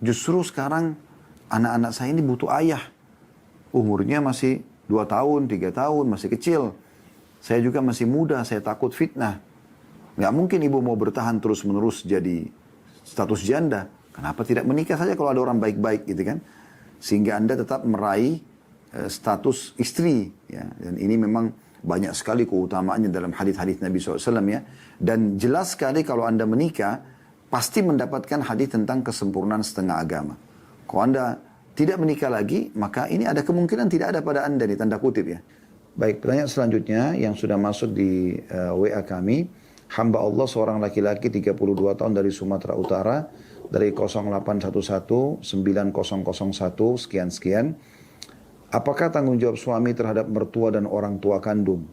[SPEAKER 1] justru sekarang anak-anak saya ini butuh ayah. Umurnya masih 2 tahun, 3 tahun, masih kecil. Saya juga masih muda, saya takut fitnah. Nggak mungkin ibu mau bertahan terus-menerus jadi status janda. Kenapa tidak menikah saja kalau ada orang baik-baik gitu kan? Sehingga Anda tetap meraih status istri. Ya. Dan ini memang banyak sekali keutamaannya dalam hadis-hadis Nabi SAW ya. Dan jelas sekali kalau Anda menikah, pasti mendapatkan hadis tentang kesempurnaan setengah agama. Kalau Anda tidak menikah lagi, maka ini ada kemungkinan tidak ada pada Anda, di tanda kutip ya. Baik, pertanyaan selanjutnya yang sudah masuk di WA kami. Hamba Allah seorang laki-laki 32 tahun dari Sumatera Utara, dari 0811 9001 sekian-sekian. Apakah tanggung jawab suami terhadap mertua dan orang tua kandung?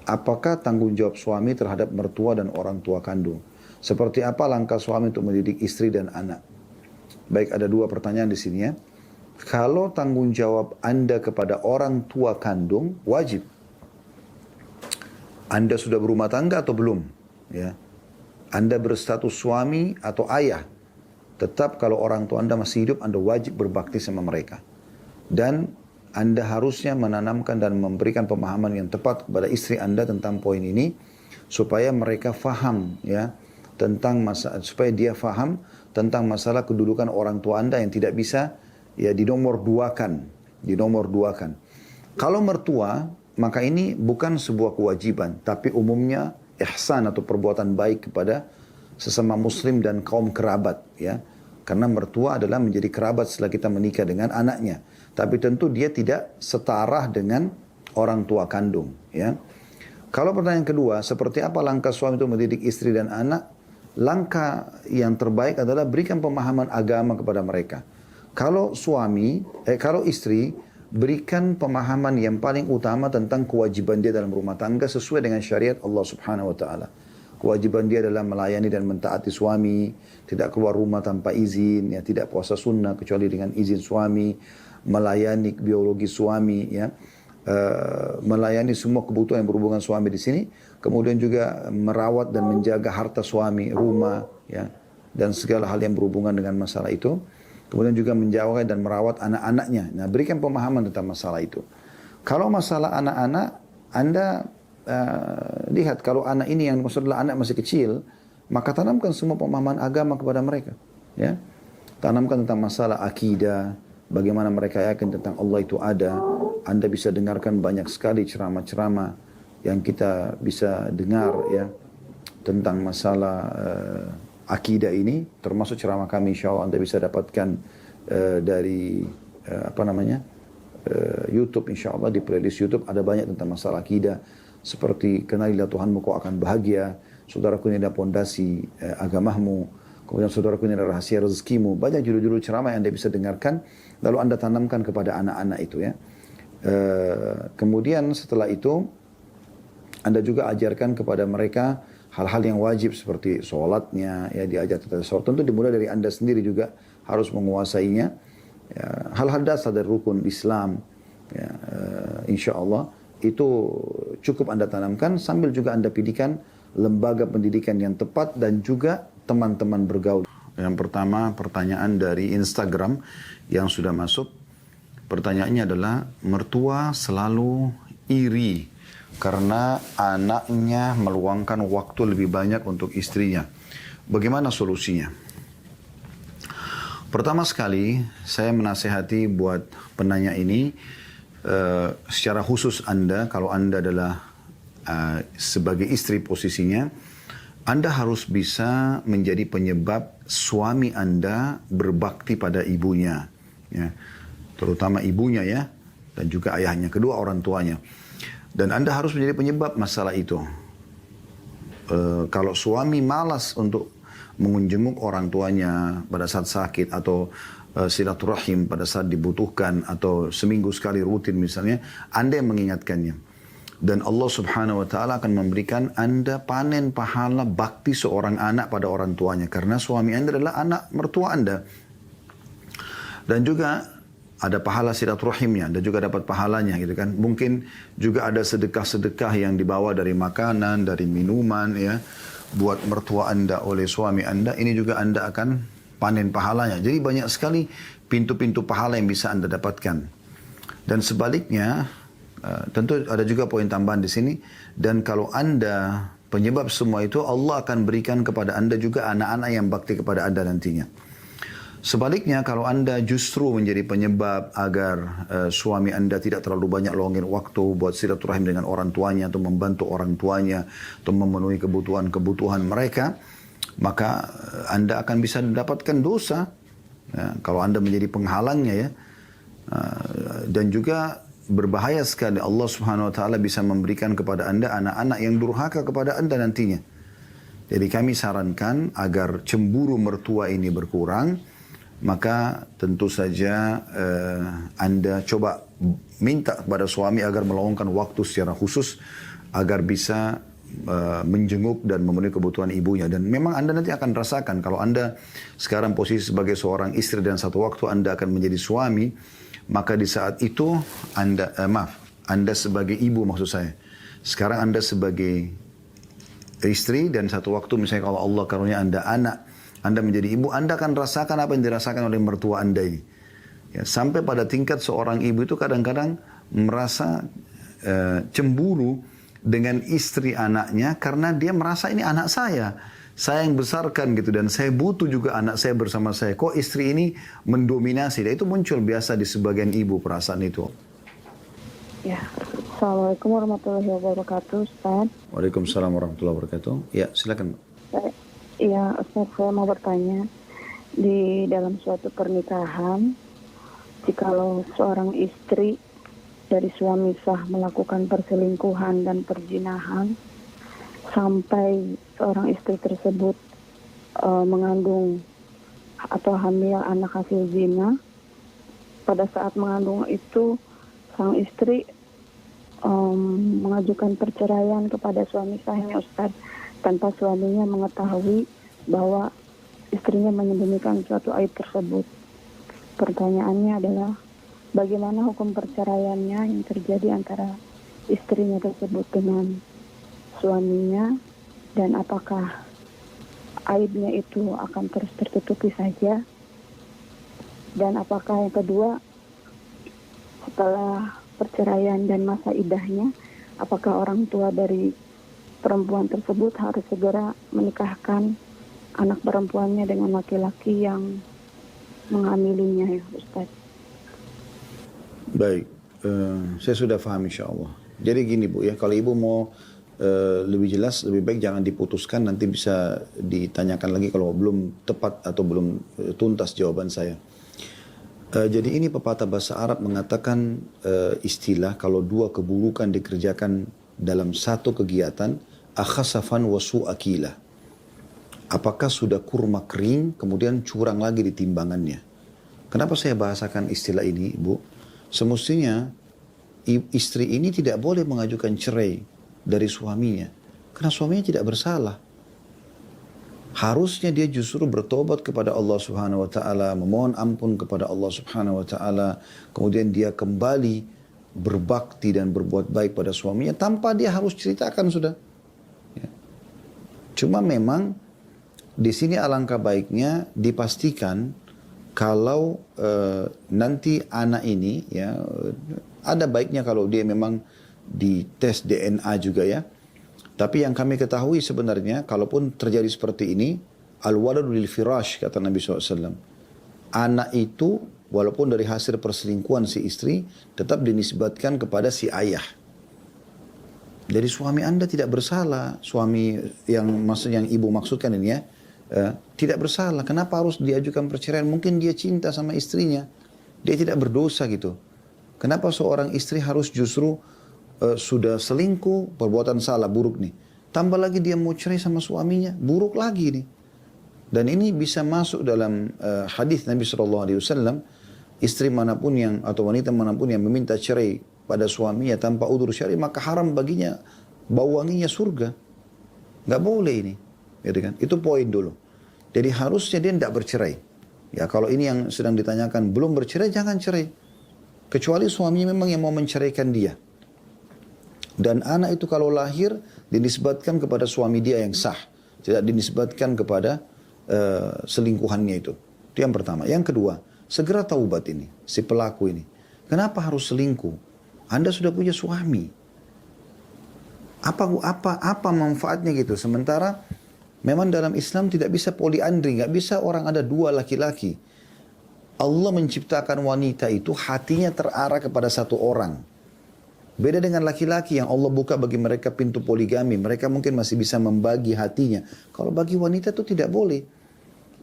[SPEAKER 1] Apakah tanggung jawab suami terhadap mertua dan orang tua kandung? Seperti apa langkah suami untuk mendidik istri dan anak? Baik, ada 2 pertanyaan di sini ya. Kalau tanggung jawab Anda kepada orang tua kandung, wajib. Anda sudah berumah tangga atau belum? Ya. Anda berstatus suami atau ayah. Tetap kalau orang tua Anda masih hidup, Anda wajib berbakti sama mereka. Dan Anda harusnya menanamkan dan memberikan pemahaman yang tepat kepada istri Anda tentang poin ini. Supaya mereka faham ya. Supaya dia faham tentang masalah kedudukan orang tua Anda yang tidak bisa ya dinomor duakan. Kalau mertua, maka ini bukan sebuah kewajiban, tapi umumnya ihsan atau perbuatan baik kepada sesama muslim dan kaum kerabat ya. Karena mertua adalah menjadi kerabat setelah kita menikah dengan anaknya. Tapi tentu dia tidak setara dengan orang tua kandung. Ya. Kalau pertanyaan kedua, seperti apa langkah suami untuk mendidik istri dan anak? Langkah yang terbaik adalah berikan pemahaman agama kepada mereka. Kalau istri, berikan pemahaman yang paling utama tentang kewajiban dia dalam rumah tangga sesuai dengan syariat Allah Subhanahu wa taala. Kewajiban dia adalah melayani dan mentaati suami, tidak keluar rumah tanpa izin, ya, tidak puasa sunnah kecuali dengan izin suami, melayani biologi suami, ya. Melayani semua kebutuhan yang berhubungan suami di sini, kemudian juga merawat dan menjaga harta suami, rumah, ya, dan segala hal yang berhubungan dengan masalah itu. Kemudian juga menjaga dan merawat anak-anaknya. Nah, berikan pemahaman tentang masalah itu. Kalau masalah anak-anak, Anda lihat kalau anak ini yang maksud adalah anak masih kecil, maka tanamkan semua pemahaman agama kepada mereka. Ya, tanamkan tentang masalah akidah, bagaimana mereka yakin tentang Allah itu ada. Anda bisa dengarkan banyak sekali ceramah-ceramah yang kita bisa dengar, ya, tentang masalah akidah ini, termasuk ceramah kami. Insya Allah Anda bisa dapatkan dari YouTube. Insya Allah di playlist YouTube ada banyak tentang masalah akidah, seperti kenalilah Tuhanmu kau akan bahagia, saudaraku ini adalah pondasi agamamu, kemudian saudaraku ini adalah rahasia rezekimu. Banyak judul-judul ceramah yang Anda bisa dengarkan, lalu Anda tanamkan kepada anak-anak itu, ya. Kemudian setelah itu Anda juga ajarkan kepada mereka hal-hal yang wajib seperti sholatnya, ya, diajar tentang sholat. Tentu dimulai dari Anda sendiri juga harus menguasainya, ya, hal-hal dasar dari rukun Islam, ya, insya Allah itu cukup Anda tanamkan, sambil juga Anda pilihkan lembaga pendidikan yang tepat dan juga teman-teman bergaul. Yang pertama, pertanyaan dari Instagram yang sudah masuk. Pertanyaannya adalah, mertua selalu iri karena anaknya meluangkan waktu lebih banyak untuk istrinya. Bagaimana solusinya? Pertama sekali, saya menasihati buat penanya ini, secara khusus Anda, kalau Anda adalah sebagai istri posisinya, Anda harus bisa menjadi penyebab suami Anda berbakti pada ibunya, ya, terutama ibunya, ya, dan juga ayahnya, kedua orang tuanya. Dan Anda harus menjadi penyebab masalah itu. Kalau suami malas untuk mengunjungi orang tuanya pada saat sakit, atau silaturahim pada saat dibutuhkan, atau seminggu sekali rutin misalnya, Anda yang mengingatkannya. Dan Allah Subhanahu wa taala akan memberikan Anda panen pahala bakti seorang anak pada orang tuanya, karena suami Anda adalah anak mertua Anda. Dan juga ada pahala silaturahimnya, Anda juga dapat pahalanya, gitu kan. Mungkin juga ada sedekah-sedekah yang dibawa dari makanan, dari minuman, ya, buat mertua Anda oleh suami Anda. Ini juga Anda akan panen pahalanya. Jadi banyak sekali pintu-pintu pahala yang bisa Anda dapatkan. Dan sebaliknya, tentu ada juga poin tambahan di sini. Dan kalau Anda penyebab semua itu, Allah akan berikan kepada Anda juga anak-anak yang bakti kepada Anda nantinya. Sebaliknya, kalau Anda justru menjadi penyebab agar suami Anda tidak terlalu banyak luangin waktu buat silaturahim dengan orang tuanya, atau membantu orang tuanya, atau memenuhi kebutuhan mereka, maka Anda akan bisa mendapatkan dosa, ya, kalau Anda menjadi penghalangnya, ya. Dan juga berbahaya sekali, Allah Subhanahu wa taala bisa memberikan kepada Anda anak-anak yang durhaka kepada Anda nantinya. Jadi kami sarankan agar cemburu mertua ini berkurang, maka tentu saja Anda coba minta kepada suami agar meluangkan waktu secara khusus agar bisa menjenguk dan memenuhi kebutuhan ibunya. Dan memang Anda nanti akan rasakan kalau Anda sekarang posisi sebagai seorang istri dan satu waktu Anda akan menjadi suami, maka di saat itu Anda sebagai ibu, maksud saya. Sekarang Anda sebagai istri dan satu waktu misalnya kalau Allah karunia Anda anak, Anda menjadi ibu, Anda akan rasakan apa yang dirasakan oleh mertua Anda ini. Ya, sampai pada tingkat seorang ibu itu kadang-kadang merasa cemburu dengan istri anaknya karena dia merasa ini anak saya yang besarkan gitu, dan saya butuh juga anak saya bersama saya. Kok istri ini mendominasi? Dan itu muncul biasa di sebagian ibu perasaan itu.
[SPEAKER 4] Ya, Assalamualaikum warahmatullahi wabarakatuh, Ustaz.
[SPEAKER 1] Waalaikumsalam warahmatullahi wabarakatuh. Ya, silakan.
[SPEAKER 4] Ustaz, saya mau bertanya. Di dalam suatu pernikahan, jikalau seorang istri dari suami sah melakukan perselingkuhan dan perzinahan sampai seorang istri tersebut mengandung atau hamil anak hasil zina. Pada saat mengandung itu sang istri mengajukan perceraian kepada suami sahnya Ustadz, tanpa suaminya mengetahui bahwa istrinya menyembunyikan suatu aib tersebut. Pertanyaannya adalah bagaimana hukum perceraiannya yang terjadi antara istrinya tersebut dengan suaminya, dan apakah aibnya itu akan terus tertutupi saja, dan apakah yang kedua, setelah perceraian dan masa iddahnya, apakah orang tua dari perempuan tersebut harus segera menikahkan anak perempuannya dengan laki-laki yang menghamilinya, ya Ustaz?
[SPEAKER 1] Baik, saya sudah paham insya Allah. Jadi gini Bu ya, kalau Ibu mau lebih jelas, lebih baik jangan diputuskan, nanti bisa ditanyakan lagi kalau belum tepat atau belum tuntas jawaban saya. Jadi ini pepatah bahasa Arab mengatakan istilah kalau dua keburukan dikerjakan dalam satu kegiatan, akhasafan wasu akila. Apakah sudah kurma kering kemudian curang lagi di timbangannya. Kenapa saya bahasakan istilah ini, Ibu? Semestinya istri ini tidak boleh mengajukan cerai dari suaminya, karena suaminya tidak bersalah. Harusnya dia justru bertobat kepada Allah Subhanahu wa taala, memohon ampun kepada Allah Subhanahu wa taala, kemudian dia kembali berbakti dan berbuat baik pada suaminya tanpa dia harus ceritakan sudah. Ya. Cuma memang di sini alangkah baiknya dipastikan kalau nanti anak ini ya ada baiknya kalau dia memang dites DNA juga ya. Tapi yang kami ketahui sebenarnya kalaupun terjadi seperti ini, al-waladu lil firash kata Nabi SAW. Anak itu walaupun dari hasil perselingkuhan si istri tetap dinisbatkan kepada si ayah. Jadi suami Anda tidak bersalah, suami yang maksud yang ibu maksudkan ini ya, tidak bersalah. Kenapa harus diajukan perceraian? Mungkin dia cinta sama istrinya, dia tidak berdosa gitu. Kenapa seorang istri harus justru sudah selingkuh, perbuatan salah, buruk nih. Tambah lagi dia mau cerai sama suaminya, buruk lagi nih. Dan ini bisa masuk dalam hadis Nabi SAW, istri manapun yang atau wanita manapun yang meminta cerai pada suaminya tanpa udzur syar'i, maka haram baginya bau wanginya surga. Nggak boleh ini. Gitu kan? Itu poin dulu. Jadi harusnya dia tidak bercerai. Ya kalau ini yang sedang ditanyakan belum bercerai, jangan cerai. Kecuali suami memang yang mau menceraikan dia. Dan anak itu kalau lahir dinisbatkan kepada suami dia yang sah, tidak dinisbatkan kepada selingkuhannya itu. Itu yang pertama. Yang kedua, segera taubat ini, si pelaku ini. Kenapa harus selingkuh? Anda sudah punya suami. Apa manfaatnya gitu? Sementara memang dalam Islam tidak bisa poliandri, nggak bisa orang ada dua laki-laki. Allah menciptakan wanita itu hatinya terarah kepada satu orang. Beda dengan laki-laki yang Allah buka bagi mereka pintu poligami. Mereka mungkin masih bisa membagi hatinya. Kalau bagi wanita itu tidak boleh.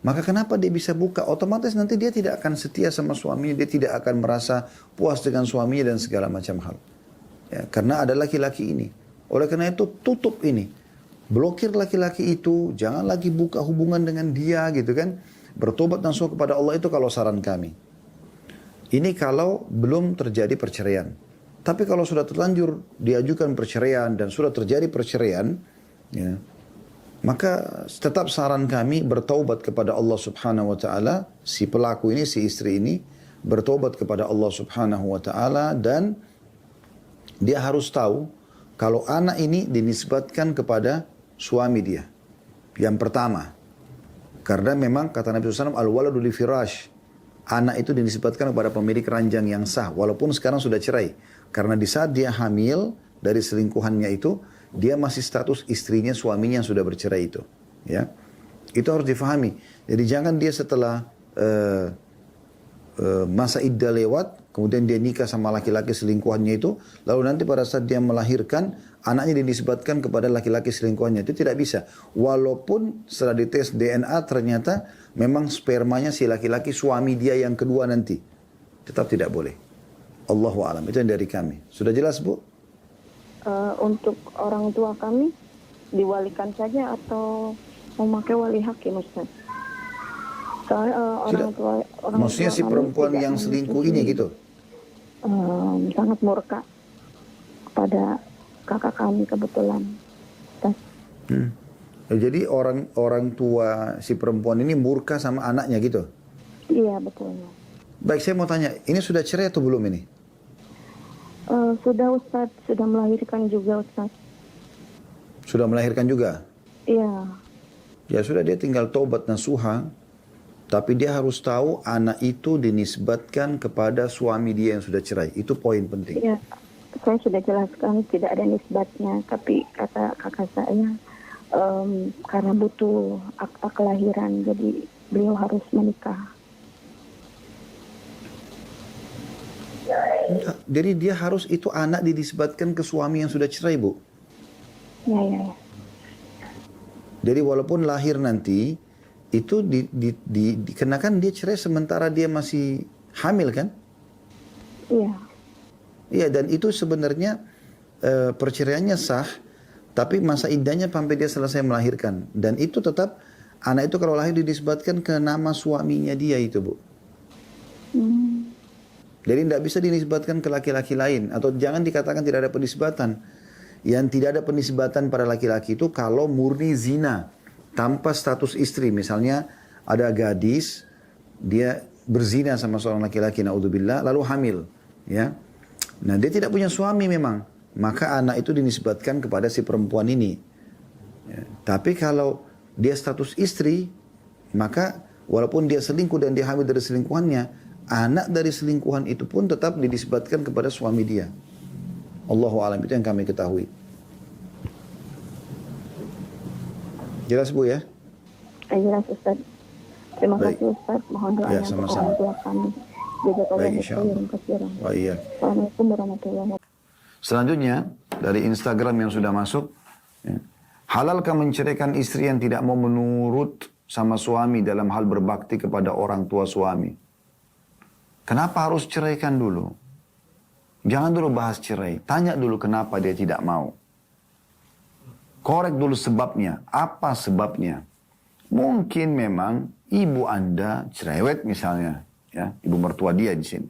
[SPEAKER 1] Maka kenapa dia bisa buka? Otomatis nanti dia tidak akan setia sama suaminya. Dia tidak akan merasa puas dengan suaminya dan segala macam hal. Ya, karena ada laki-laki ini. Oleh karena itu tutup ini. Blokir laki-laki itu. Jangan lagi buka hubungan dengan dia gitu kan. Bertobat langsung kepada Allah itu kalau saran kami. Ini kalau belum terjadi perceraian. Tapi kalau sudah terlanjur diajukan perceraian dan sudah terjadi perceraian, ya, maka tetap saran kami bertaubat kepada Allah Subhanahu wa taala, si pelaku ini, si istri ini bertaubat kepada Allah Subhanahu wa taala, dan dia harus tahu kalau anak ini dinisbatkan kepada suami dia. Yang pertama, karena memang kata Nabi SAW, al-waladu li firash. Anak itu dinisbatkan kepada pemilik ranjang yang sah, walaupun sekarang sudah cerai. Karena di saat dia hamil dari selingkuhannya itu, dia masih status istrinya, suaminya yang sudah bercerai itu. Ya, itu harus difahami. Jadi jangan dia setelah masa iddah lewat, kemudian dia nikah sama laki-laki selingkuhannya itu, lalu nanti pada saat dia melahirkan, anaknya dinisbatkan kepada laki-laki selingkuhannya. Itu tidak bisa. Walaupun setelah dites DNA ternyata memang spermanya si laki-laki suami dia yang kedua nanti. tetap tidak boleh. Allahu a'lam. Itu yang dari kami. Sudah jelas, Bu?
[SPEAKER 4] Untuk orang tua kami diwalikan saja atau memakai wali hakim, Ustaz? Soalnya orang tua
[SPEAKER 1] Maksudnya si
[SPEAKER 4] kami
[SPEAKER 1] perempuan
[SPEAKER 4] tidak
[SPEAKER 1] yang selingkuh
[SPEAKER 4] menyetujui.
[SPEAKER 1] ini gitu.
[SPEAKER 4] Sangat murka pada kakak kami kebetulan. Ustaz.
[SPEAKER 1] Jadi orang tua si perempuan ini murka sama anaknya gitu.
[SPEAKER 4] Iya, betul.
[SPEAKER 1] Baik, saya mau tanya, ini sudah cerai atau belum ini?
[SPEAKER 4] Sudah, Ustaz, sudah melahirkan juga, Ustaz.
[SPEAKER 1] Sudah melahirkan juga?
[SPEAKER 4] Iya.
[SPEAKER 1] Ya sudah, dia tinggal taubat nasuha. Tapi dia harus tahu anak itu dinisbatkan kepada suami dia yang sudah cerai. Itu poin penting.
[SPEAKER 4] Iya, saya sudah jelaskan tidak ada nisbatnya, tapi kata kakak saya karena butuh akta kelahiran, jadi beliau harus menikah.
[SPEAKER 1] Enggak, jadi dia harus itu anak dinisbatkan ke suami yang sudah cerai, Bu.
[SPEAKER 4] Ya.
[SPEAKER 1] Jadi walaupun lahir nanti, itu dikenakan dia cerai sementara dia masih hamil kan?
[SPEAKER 4] Iya.
[SPEAKER 1] Iya, dan itu sebenarnya perceraiannya sah, tapi masa iddahnya sampai dia selesai melahirkan. Dan itu tetap, anak itu kalau lahir dinisbatkan ke nama suaminya dia itu, Bu. Jadi tidak bisa dinisbatkan ke laki-laki lain. Atau jangan dikatakan tidak ada penisbatan. Yang tidak ada penisbatan pada laki-laki itu kalau murni zina. Tanpa status istri. Misalnya ada gadis, dia berzina sama seorang laki-laki, na'udzubillah, lalu hamil. Ya. Nah, dia tidak punya suami memang. Maka anak itu dinisbatkan kepada si perempuan ini. Ya. Tapi kalau dia status istri, maka walaupun dia selingkuh dan dia hamil dari selingkuhannya, anak dari selingkuhan itu pun tetap dinisbatkan kepada suami dia. Allahu a'lam, itu yang kami ketahui. Jelas, Bu, ya?
[SPEAKER 4] Jelas, Ustaz. Terima
[SPEAKER 1] Baik.
[SPEAKER 4] kasih, Ustaz. Mohon doanya
[SPEAKER 1] Ya,
[SPEAKER 4] untuk
[SPEAKER 1] sama-sama.
[SPEAKER 4] orang tua kami. Jazakallahu
[SPEAKER 1] Baik, insyaallah.
[SPEAKER 4] khairan.
[SPEAKER 1] Wah, iya.
[SPEAKER 4] Assalamualaikum warahmatullahi wabarakatuh.
[SPEAKER 1] Selanjutnya, dari Instagram yang sudah masuk, ya. Halalkah menceraikan istri yang tidak mau menurut sama suami dalam hal berbakti kepada orang tua suami? Kenapa harus ceraikan dulu? Jangan dulu bahas cerai. Tanya dulu kenapa dia tidak mau. Korek dulu sebabnya. Apa sebabnya? Mungkin memang ibu Anda cerewet misalnya. Ya, ibu mertua dia di sini.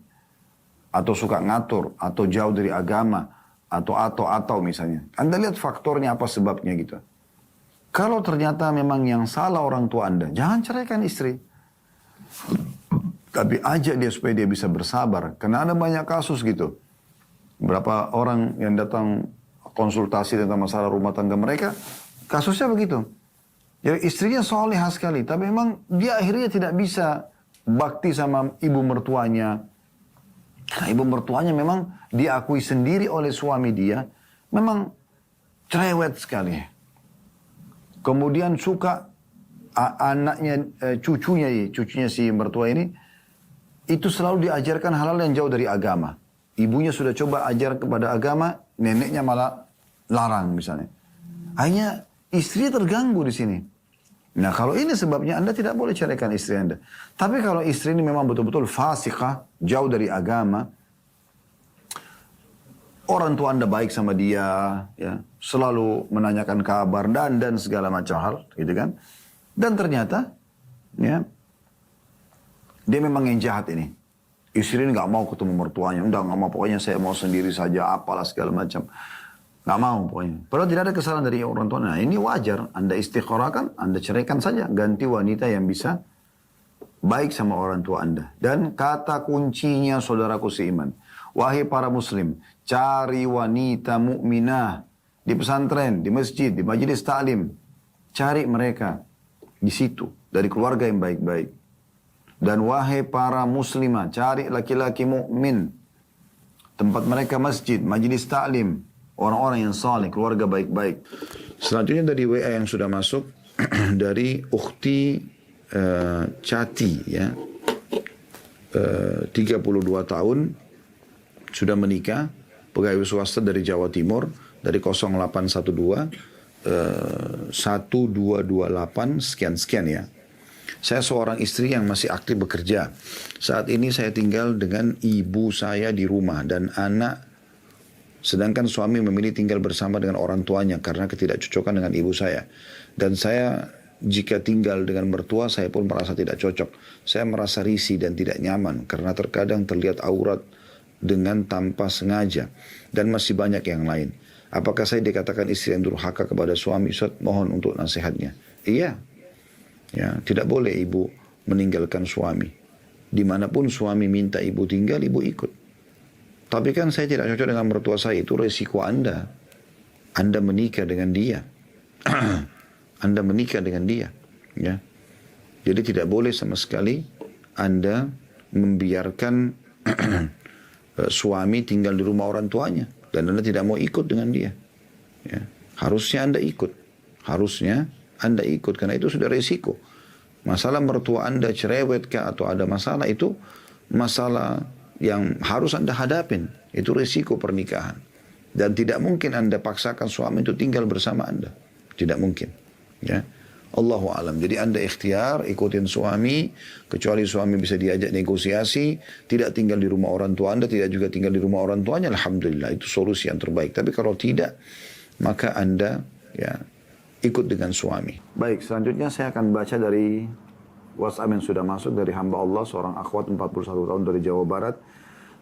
[SPEAKER 1] Atau suka ngatur. Atau jauh dari agama. Atau misalnya. Anda lihat faktornya apa sebabnya gitu. Kalau ternyata memang yang salah orang tua Anda, jangan ceraikan istri. Tapi ajak dia supaya dia bisa bersabar. Karena ada banyak kasus gitu. Berapa orang yang datang konsultasi tentang masalah rumah tangga mereka, kasusnya begitu. Jadi istrinya solehah sekali, tapi memang dia akhirnya tidak bisa bakti sama ibu mertuanya. Karena ibu mertuanya memang diakui sendiri oleh suami dia, memang cerewet sekali. Kemudian suka anaknya, cucunya si mertua ini, itu selalu diajarkan hal-hal yang jauh dari agama. Ibunya sudah coba ajar kepada agama, neneknya malah larang misalnya. Akhirnya istri terganggu di sini. Nah, kalau ini sebabnya Anda tidak boleh ceraikan istri Anda. Tapi kalau istri ini memang betul-betul fasikah, jauh dari agama, orang tua Anda baik sama dia, ya, selalu menanyakan kabar dan segala macam hal, gitu kan? Dan ternyata, ya, dia memang yang jahat ini. Istri ini nggak mau ketemu mertuanya, udah nggak mau, pokoknya saya mau sendiri saja, apalah segala macam. Nggak mau pokoknya. Padahal tidak ada kesalahan dari orang tua. Nah, ini wajar. Anda istikharahkan, Anda ceraikan saja. Ganti wanita yang bisa baik sama orang tua Anda. Dan kata kuncinya, saudaraku seiman, wahai para muslim, cari wanita mukminah di pesantren, di masjid, di majelis taklim. Cari mereka di situ, dari keluarga yang baik-baik. Dan wahai para muslimah, cari laki-laki mukmin. Tempat mereka masjid, majelis taklim, orang-orang yang saleh, keluarga baik-baik. Selanjutnya dari WA yang sudah masuk dari Ukhti Cati, ya, 32 tahun, sudah menikah, pegawai swasta dari Jawa Timur, dari 0812 1228 sekian-sekian ya. Saya seorang istri yang masih aktif bekerja. Saat ini saya tinggal dengan ibu saya di rumah dan anak. Sedangkan suami memilih tinggal bersama dengan orang tuanya karena ketidakcocokan dengan ibu saya. Dan saya jika tinggal dengan mertua saya pun merasa tidak cocok. Saya merasa risih dan tidak nyaman karena terkadang terlihat aurat dengan tanpa sengaja. Dan masih banyak yang lain. Apakah saya dikatakan istri yang durhaka kepada suami? Ustaz, mohon untuk nasihatnya. Iya. Ya, tidak boleh ibu meninggalkan suami. Dimanapun suami minta ibu tinggal, ibu ikut. Tapi kan saya tidak cocok dengan mertua saya, itu resiko Anda. Anda menikah dengan dia. Anda menikah dengan dia. Ya. Jadi tidak boleh sama sekali Anda membiarkan suami tinggal di rumah orang tuanya. Dan Anda tidak mau ikut dengan dia. Ya. Harusnya Anda ikut. Harusnya Anda ikut, karena itu sudah resiko. Masalah mertua Anda cerewet kah atau ada masalah, itu masalah yang harus Anda hadapin. Itu resiko pernikahan. Dan tidak mungkin Anda paksakan suami itu tinggal bersama Anda. Tidak mungkin. Ya. Allahu alam. Jadi Anda ikhtiar, ikutin suami, kecuali suami bisa diajak negosiasi, tidak tinggal di rumah orang tua Anda, tidak juga tinggal di rumah orang tuanya, alhamdulillah, itu solusi yang terbaik. Tapi kalau tidak, maka Anda ya ikut dengan suami. Baik, selanjutnya saya akan baca dari WhatsApp yang sudah masuk dari hamba Allah, seorang akhwat 41 tahun dari Jawa Barat,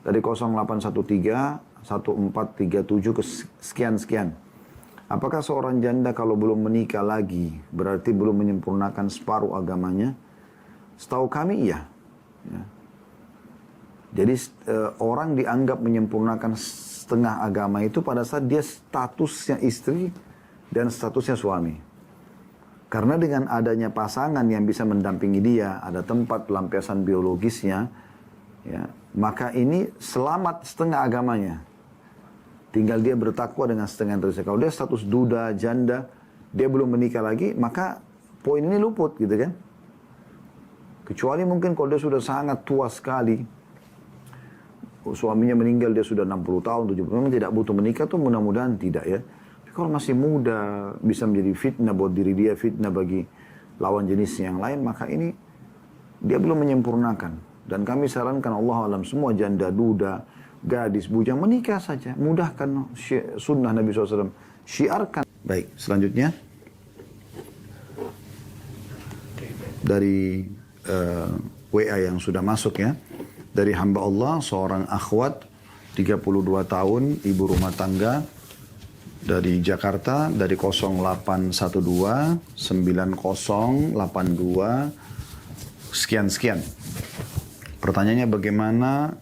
[SPEAKER 1] dari 0813 1437 ke sekian-sekian. Apakah seorang janda kalau belum menikah lagi berarti belum menyempurnakan separuh agamanya? Setahu kami iya. Ya. Jadi orang dianggap menyempurnakan setengah agama itu pada saat dia statusnya istri dan statusnya suami. Karena dengan adanya pasangan yang bisa mendampingi dia, ada tempat pelampiasan biologisnya, ya, maka ini selamat setengah agamanya. Tinggal dia bertakwa dengan setengah yang tersisa. Kalau dia status duda, janda, dia belum menikah lagi, maka poin ini luput gitu kan. Kecuali mungkin kalau dia sudah sangat tua sekali, suaminya meninggal, dia sudah 60 tahun, 70 tahun, memang tidak butuh menikah tuh, mudah-mudahan tidak ya. Tapi kalau masih muda, bisa menjadi fitnah buat diri dia, fitnah bagi lawan jenisnya yang lain, maka ini dia belum menyempurnakan. Dan kami sarankan Allah alam semua janda, duda, gadis, bujang menikah saja, mudahkan sunnah Nabi SAW, syiarkan. Baik, selanjutnya dari WA yang sudah masuk ya, dari hamba Allah seorang akhwat 32 tahun, ibu rumah tangga dari Jakarta, dari 0812 9082 sekian-sekian. Pertanyaannya, bagaimana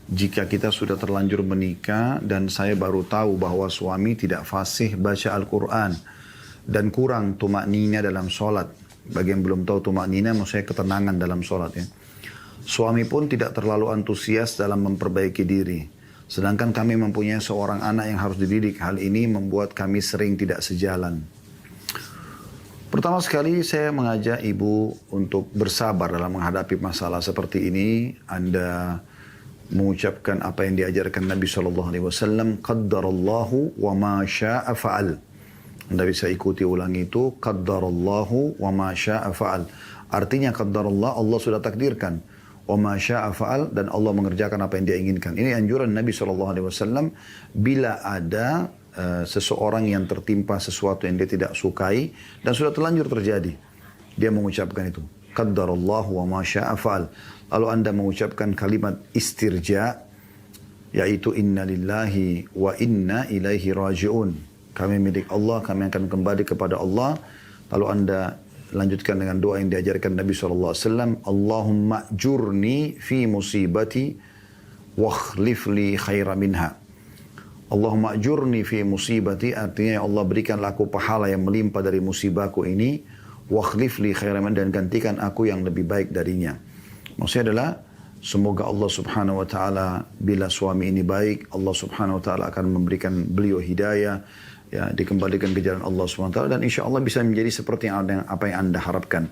[SPEAKER 1] jika kita sudah terlanjur menikah dan saya baru tahu bahwa suami tidak fasih baca Al-Quran dan kurang tumak nina dalam sholat. Bagi yang belum tahu tumak nina, maksudnya ketenangan dalam sholat ya. Suami pun tidak terlalu antusias dalam memperbaiki diri. Sedangkan kami mempunyai seorang anak yang harus dididik. Hal ini membuat kami sering tidak sejalan. Pertama sekali saya mengajak ibu untuk bersabar dalam menghadapi masalah seperti ini. Anda mengucapkan apa yang diajarkan Nabi SAW, qaddarallahu wa ma sya'a fa'al. Anda bisa ikuti ulang itu, qaddarallahu wa ma sya'a fa'al. Artinya qaddarallah, Allah sudah takdirkan, wa ma sya'a fa'al, dan Allah mengerjakan apa yang dia inginkan. Ini anjuran Nabi SAW bila ada seseorang yang tertimpa sesuatu yang dia tidak sukai dan sudah terlanjur terjadi, dia mengucapkan itu, qaddarallahu wa ma sya'a fa'al. Lalu Anda mengucapkan kalimat istirja, yaitu inna lillahi wa inna ilaihi raji'un. Kami milik Allah, kami akan kembali kepada Allah. Lalu Anda lanjutkan dengan doa yang diajarkan Nabi SAW. Allahumma jurni fi musibati wa khlif li khaira minha. Allahumma jurni fi musibati, artinya ya Allah berikanlah aku pahala yang melimpah dari musibahku ini. Wa khlif li khaira minha, dan gantikan aku yang lebih baik darinya. Maksudnya adalah semoga Allah subhanahu wa ta'ala bila suami ini baik, Allah subhanahu wa ta'ala akan memberikan beliau hidayah, ya, dikembalikan ke jalan Allah subhanahu wa ta'ala, dan insya Allah bisa menjadi seperti apa yang Anda harapkan.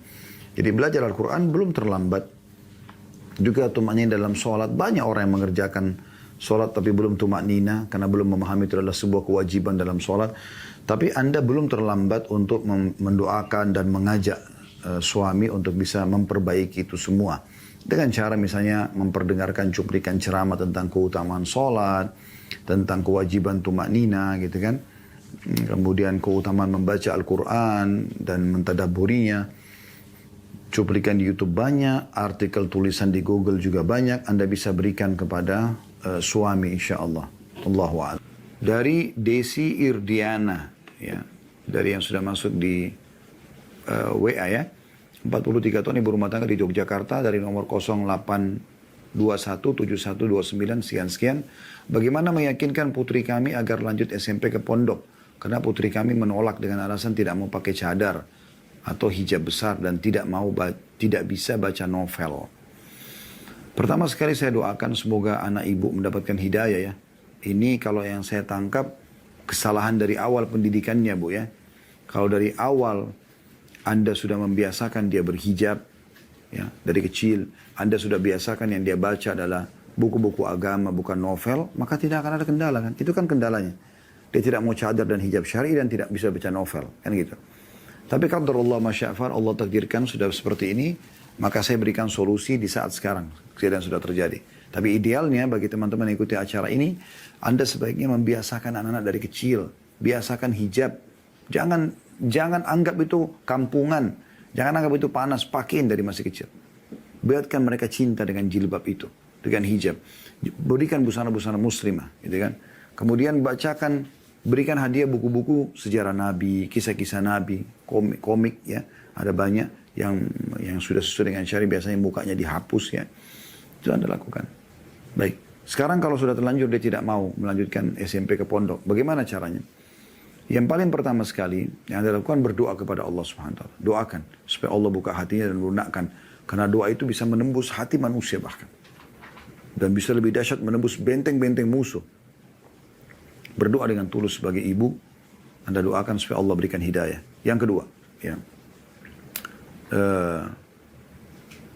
[SPEAKER 1] Jadi belajar Al-Quran belum terlambat. Juga tumaknina dalam sholat, banyak orang yang mengerjakan sholat tapi belum tumaknina karena belum memahami itu adalah sebuah kewajiban dalam sholat. Tapi Anda belum terlambat untuk mendoakan dan mengajak suami untuk bisa memperbaiki itu semua. Dengan cara misalnya memperdengarkan cuplikan ceramah tentang keutamaan sholat, tentang kewajiban tumak nina gitu kan. Kemudian keutamaan membaca Al-Quran dan mentadabburinya. Cuplikan di YouTube banyak, artikel tulisan di Google juga banyak. Anda bisa berikan kepada suami insya Allah. Allahu a'lam. Dari Desi Irdiana, ya, dari yang sudah masuk di WA ya. 43 tahun ibu rumah tangga di Yogyakarta dari nomor 08217129 sekian-sekian. Bagaimana meyakinkan putri kami agar lanjut SMP ke pondok? Karena putri kami menolak dengan alasan tidak mau pakai cadar atau hijab besar dan tidak bisa baca novel. Pertama sekali saya doakan semoga anak ibu mendapatkan hidayah ya. Ini kalau yang saya tangkap kesalahan dari awal pendidikannya Bu ya. Kalau dari awal Anda sudah membiasakan dia berhijab ya, dari kecil, Anda sudah biasakan yang dia baca adalah buku-buku agama bukan novel, maka tidak akan ada kendala kan. Itu kan kendalanya. Dia tidak mau cadar dan hijab syar'i dan tidak bisa baca novel kan gitu. Tapi qadarullah masya'far, Allah takdirkan sudah seperti ini, maka saya berikan solusi di saat sekarang kejadian sudah terjadi. Tapi idealnya bagi teman-teman yang ikuti acara ini, Anda sebaiknya membiasakan anak-anak dari kecil, biasakan hijab. Jangan anggap itu kampungan, jangan anggap itu panas, pakein dari masih kecil. Biarkan mereka cinta dengan jilbab itu, dengan hijab. Berikan busana-busana muslimah, gitu kan. Kemudian berikan hadiah buku-buku sejarah Nabi, kisah-kisah Nabi, komik ya. Ada banyak yang sudah sesuai dengan syari, biasanya mukanya dihapus ya. Itu Anda lakukan. Baik. Sekarang kalau sudah terlanjur dia tidak mau melanjutkan SMP ke pondok, bagaimana caranya? Yang paling pertama sekali yang Anda lakukan berdoa kepada Allah Subhanahu wa taala. Doakan supaya Allah buka hatinya dan lunakkan. Karena doa itu bisa menembus hati manusia bahkan. Dan bisa lebih dahsyat menembus benteng-benteng musuh. Berdoa dengan tulus sebagai ibu, Anda doakan supaya Allah berikan hidayah. Yang kedua, ya.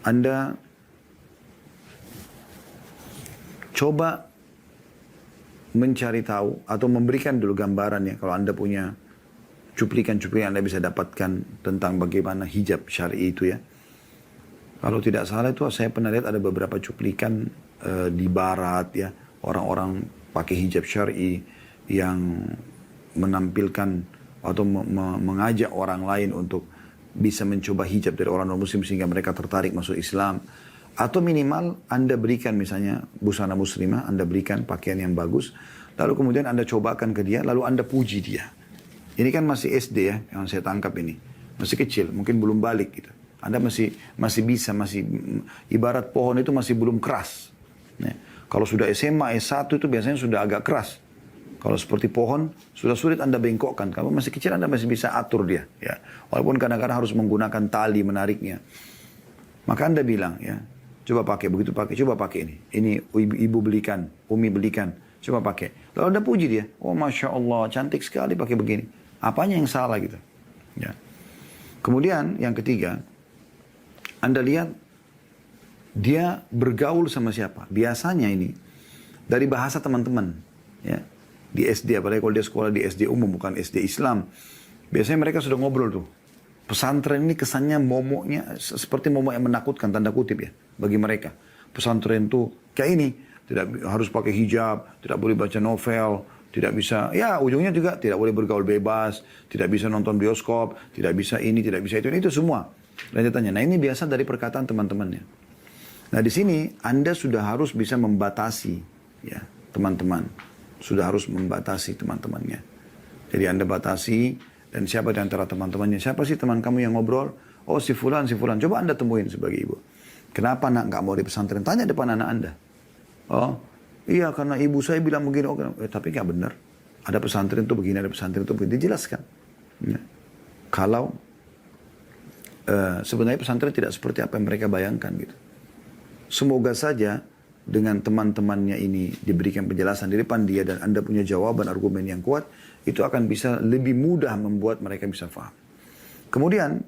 [SPEAKER 1] Anda coba mencari tahu atau memberikan dulu gambaran ya, kalau Anda punya cuplikan-cuplikan Anda bisa dapatkan tentang bagaimana hijab syar'i itu ya. Kalau tidak salah itu saya pernah lihat ada beberapa cuplikan di barat ya, orang-orang pakai hijab syar'i yang menampilkan atau mengajak orang lain untuk bisa mencoba hijab dari orang non-muslim sehingga mereka tertarik masuk Islam. Atau minimal Anda berikan misalnya busana muslimah, Anda berikan pakaian yang bagus, lalu kemudian Anda cobakan ke dia, lalu Anda puji dia. Ini kan masih SD ya, yang saya tangkap ini. Masih kecil, mungkin belum balik gitu. Anda masih bisa, ibarat pohon itu masih belum keras. Nah, kalau sudah SMA, S1 itu biasanya sudah agak keras. Kalau seperti pohon, sudah sulit Anda bengkokkan. Kalau masih kecil Anda masih bisa atur dia. Ya. Walaupun kadang-kadang harus menggunakan tali menariknya. Maka Anda bilang ya, coba pakai, begitu pakai, coba pakai ini. Ini ibu belikan, umi belikan, coba pakai. Lalu Anda puji dia, oh Masya Allah, cantik sekali pakai begini. Apanya yang salah gitu. Ya. Kemudian yang ketiga, Anda lihat dia bergaul sama siapa. Biasanya ini dari bahasa teman-teman. Ya. Di SD, apalagi kalau dia sekolah di SD umum, bukan SD Islam. Biasanya mereka sudah ngobrol tuh. Pesantren ini kesannya momoknya seperti momok yang menakutkan, tanda kutip ya, bagi mereka. Pesantren tuh kayak ini, tidak harus pakai hijab, tidak boleh baca novel, tidak bisa, ya ujungnya juga tidak boleh bergaul bebas, tidak bisa nonton bioskop, tidak bisa ini, tidak bisa itu semua. Lanjutannya, nah ini biasa dari perkataan teman-temannya. Nah di sini Anda sudah harus bisa membatasi, ya teman-teman. Sudah harus membatasi teman-temannya. Jadi Anda batasi, dan siapa di antara teman-temannya, siapa sih teman kamu yang ngobrol? Oh si fulan. Coba Anda temuin sebagai ibu. Kenapa nak nggak mau di pesantren? Tanya depan anak Anda. Oh iya karena ibu saya bilang begini. Oh, tapi nggak benar. Ada pesantren itu begini, ada pesantren itu begini. Dijelaskan. Ya. Kalau sebenarnya pesantren tidak seperti apa yang mereka bayangkan gitu. Semoga saja dengan teman-temannya ini diberikan penjelasan di depan dia dan Anda punya jawaban argumen yang kuat, itu akan bisa lebih mudah membuat mereka bisa paham. Kemudian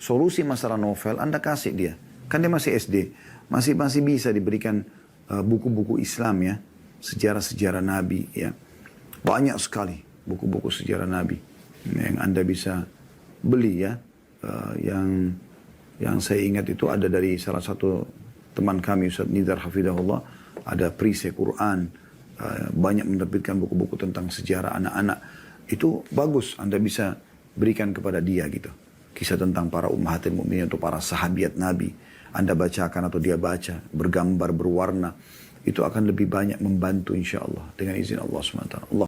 [SPEAKER 1] solusi masalah novel Anda kasih dia. Kan dia masih SD, masih bisa diberikan buku-buku Islam ya, sejarah-sejarah Nabi ya. Banyak sekali buku-buku sejarah Nabi yang Anda bisa beli ya, yang Yang saya ingat itu ada dari salah satu teman kami, Ustaz Nidar Hafidahullah, ada perisai Quran, banyak menerbitkan buku-buku tentang sejarah anak-anak. Itu bagus, Anda bisa berikan kepada dia gitu. Kisah tentang para ummahatil mu'minin atau para sahabiat Nabi. Anda bacakan atau dia baca, bergambar, berwarna. Itu akan lebih banyak membantu insya Allah. Dengan izin Allah SWT. Allah